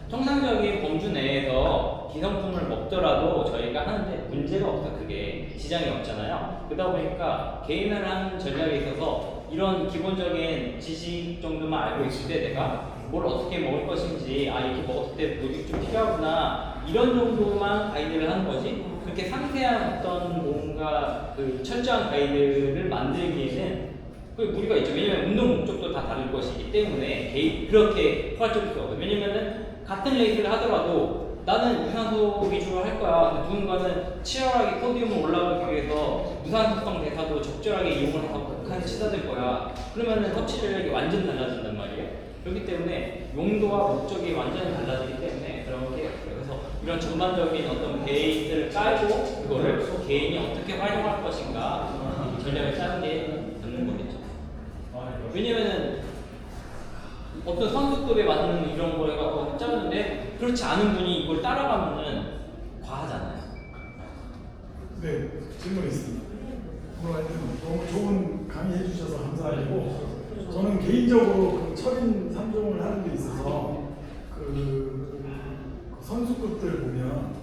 통상적인 범주 내에서 기성품을 먹더라도 저희가 하는데 문제가 없어. 그게 지장이 없잖아요. 그러다 보니까 개인화를 하는 전략에 있어서 이런 기본적인 지식 정도만 알고 있을 때 내가 뭘 어떻게 먹을 것인지 이렇게 먹었을 때 뭐가 좀 필요하구나 이런 정도만 가이드를 하는 거지 그렇게 상세한 어떤 뭔가 그 철저한 가이드를 만들기에는 그 무리가 있죠. 왜냐면 운동 목적도 다 다를 것이기 때문에 그렇게 포괄적일 수 없어요. 왜냐면은 같은 레이스를 하더라도 나는 유산소 위주로 할 거야. 누군가는 치열하게 포디움을 올라가기 위해서 무산소성 대사도 적절하게 이용을 해서 극한에 치닫을 거야. 그러면은 섭취 전략이 완전 달라진단 말이에요. 그렇기 때문에 용도와 목적이 완전히 달라지기 때문에 그런 게 없어요. 그래서 이런 전반적인 어떤 베이스를 깔고 그거를 개인이 어떻게 활용할 것인가 전략을 짜는 게 맞는 거겠죠. 왜냐면은 어떤 선수급에 맞는 이런 걸 갖고 짜는데 그렇지 않은 분이 이걸 따라가면은 과하잖아요. 네, 질문 있습니다. 오늘 하여튼 너무 좋은 강의 해주셔서 감사드리고 저는 개인적으로 그 철인 3종을 하는 데 있어서 그 선수급들 보면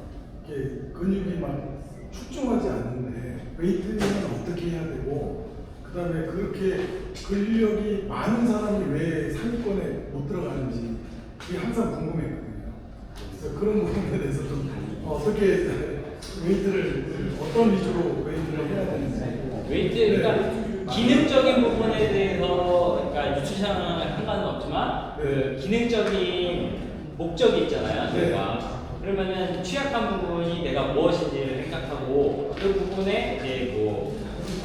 이렇게 근육이 막 축중하지 않는데 웨이트는 어떻게 해야 되고 그 다음에 그렇게 근력이 많은 사람이 왜 상위권에 못 들어가는지 그게 항상 궁금했거든요. 그래서 그런 부분에 대해서 좀 어떻게 웨이트를 어떤 위주로 웨이트를 해야 되는지. 웨이트 그러니까 기능적인 부분에 대해서 그러니까 유치장은 상관은 없지만 그 기능적인 목적이 있잖아요. 저희가 그러면은 취약한 부분이 내가 무엇인지를 생각하고 그 부분에 이제 뭐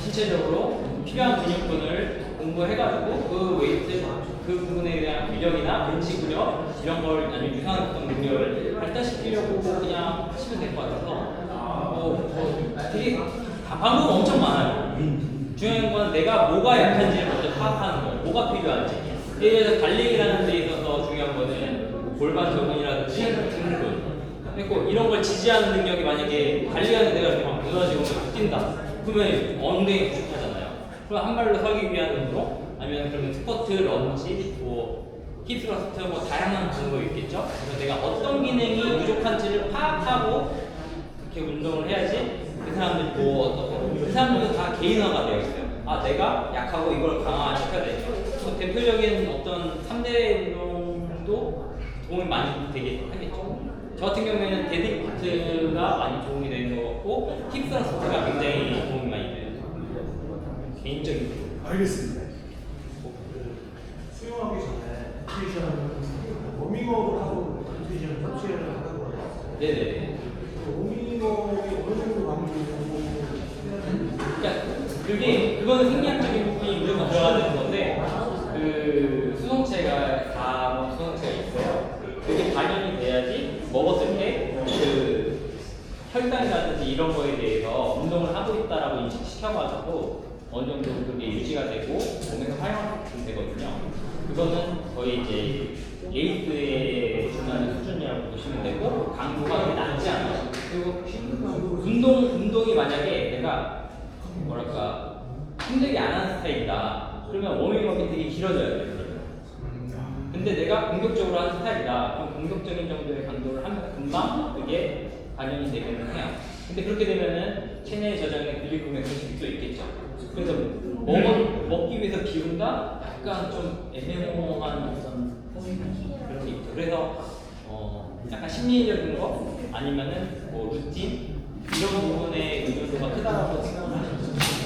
신체적으로 필요한 근육군을 공부해가지고 그 웨이트 그 부분에 대한 근력이나 벤치 근력 이런 걸 아니면 유산소성 능력을 발달시키려고 그냥 하시면 될 것 같아서 되게 방법 엄청 많아요. 중요한 건 내가 뭐가 약한지를 먼저 파악하는 거예요. 뭐가 필요한지. 예를 들어서 달리기라는 데 있어서 중요한 거는 골반 저근이라든지 등근. 그리고 이런 걸 지지하는 능력이 만약에 달리기하는 데가 이렇게 막 무너지고 막 뛴다. 그러면 엉덩이 부족하잖아요. 그럼 한 발로 서기 위한 운동, 아니면 그러면 스쿼트, 런지, 뭐 힙스러스트 뭐 다양한 방법이 있겠죠. 그래서 내가 어떤 기능이 부족한지를 파악하고 그렇게 운동을 해야지 그 사람들 뭐 어떤 그 사람들도 다 개인화가 되어 있어요. 아 내가 약하고 이걸 강화시켜야 돼. 대표적인 어떤 3대 운동도 도움이 많이 되게 하겠죠. 저 같은 경우에는 데드리프트가 많이 도움이 되는 것 같고 힙스러스트가 굉장히 도움이 많이 돼요. 개인적인 부분. 알겠습니다. 수영하기 전에 컨디션은 워밍업을 하고 컨디션을 섭취를 하고 네네. 워밍업이 어느 정도 강조되고 그러니까 그거는 생리학적인 부분이 무조건 들어가야 되는 건데 그 수송체가 다 수송체가 있어요. 그게 발현이 돼야지 먹었을 때 그 혈당이라든지 이런 거에 대해서 운동을 하고 있다라고 인식시켜가지고 어느 정도 그게 유지가 되고 몸에서 활용이 되거든요. 그거는 거의 이제 에이스에 준하는 수준이라고 보시면 되고 강도가 그렇게 낮지 않아요. 그리고 운동이 만약에 내가 뭐랄까 힘들게 안 하는 스타일이다. 그러면 워밍업이 되게 길어져야 돼요. 근데 내가 공격적으로 하는 스타일이다. 그럼 공격적인 정도의 강도를 하면 금방 그게 반영이 되기는 해요. 근데 그렇게 되면은 체내 저장에 근육구매 소식도 있겠죠. 그래서 먹기 위해서 기운다? 약간 좀 애매모호한 어떤 그런 게 있죠. 그래서 약간 심리적인 거 아니면은 뭐 루틴 이런 부분에 의존도가 크다라고 생각을 하시면 돼요.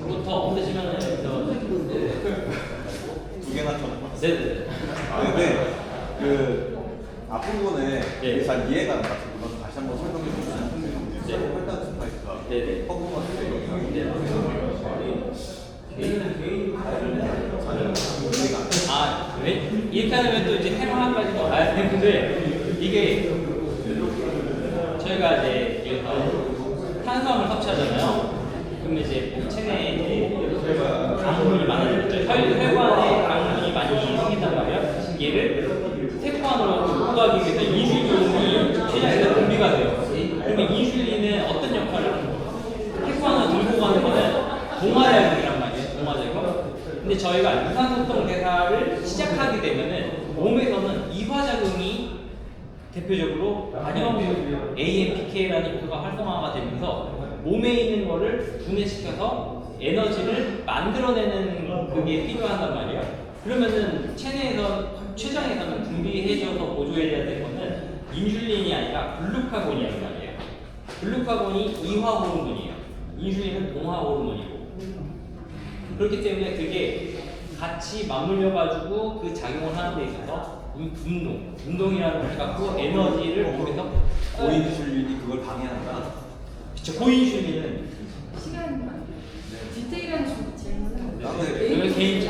그부터 없으시면은 두 개나 쳐. 네네. 근데 그 앞부분에 네. 잘 이해가 안 가서 그건 다시 한번 설명해 주시면 네. 혈당 스파이크가 네네. 퍼포먼스에 영향이 네. 이렇게 하면 또 이제 해마 한 가지 더 가야 되는데 이게 저희가 이제 여기서 탄수화물 섭취하잖아요. 그러면 이제 체내에 이제 당분이 많아지죠. 혈관에 당분이 많이 생긴단 말이에요. 얘를 세포 안으로 복구하기 위해서 인슐린이 체내에서 분비가 돼요. 그러면 인슐린은 어떤 역할을 하는 거예요? 세포 안으로 들고 가는 거는 동화작용이란 말이에요. 동화작용. 근데 저희가 유산소성 대사를 시작하게 되면은 몸에서는 이화작용이 대표적으로 반영 AMPK라는 효소가 활성화가 되면서 몸에 있는 거를 분해시켜서 에너지를 만들어내는 그게 필요하단 말이에요. 그러면은 체내에서 췌장에서는 분비해줘서 보조해야 되는 거는 인슐린이 아니라 글루카곤이라는 말이에요. 글루카곤이 이화 호르몬이에요. 인슐린은 동화 호르몬이고. 그렇기 때문에 그게 같이 맞물려 가지고 그 작용을 하는 데 있어서 운동이라는 걸 갖고 에너지를 몸에서 고인슐린이 그걸 방해한다. 그쵸. 고인슐린은 시간만 디테일한 질문은 그건 개인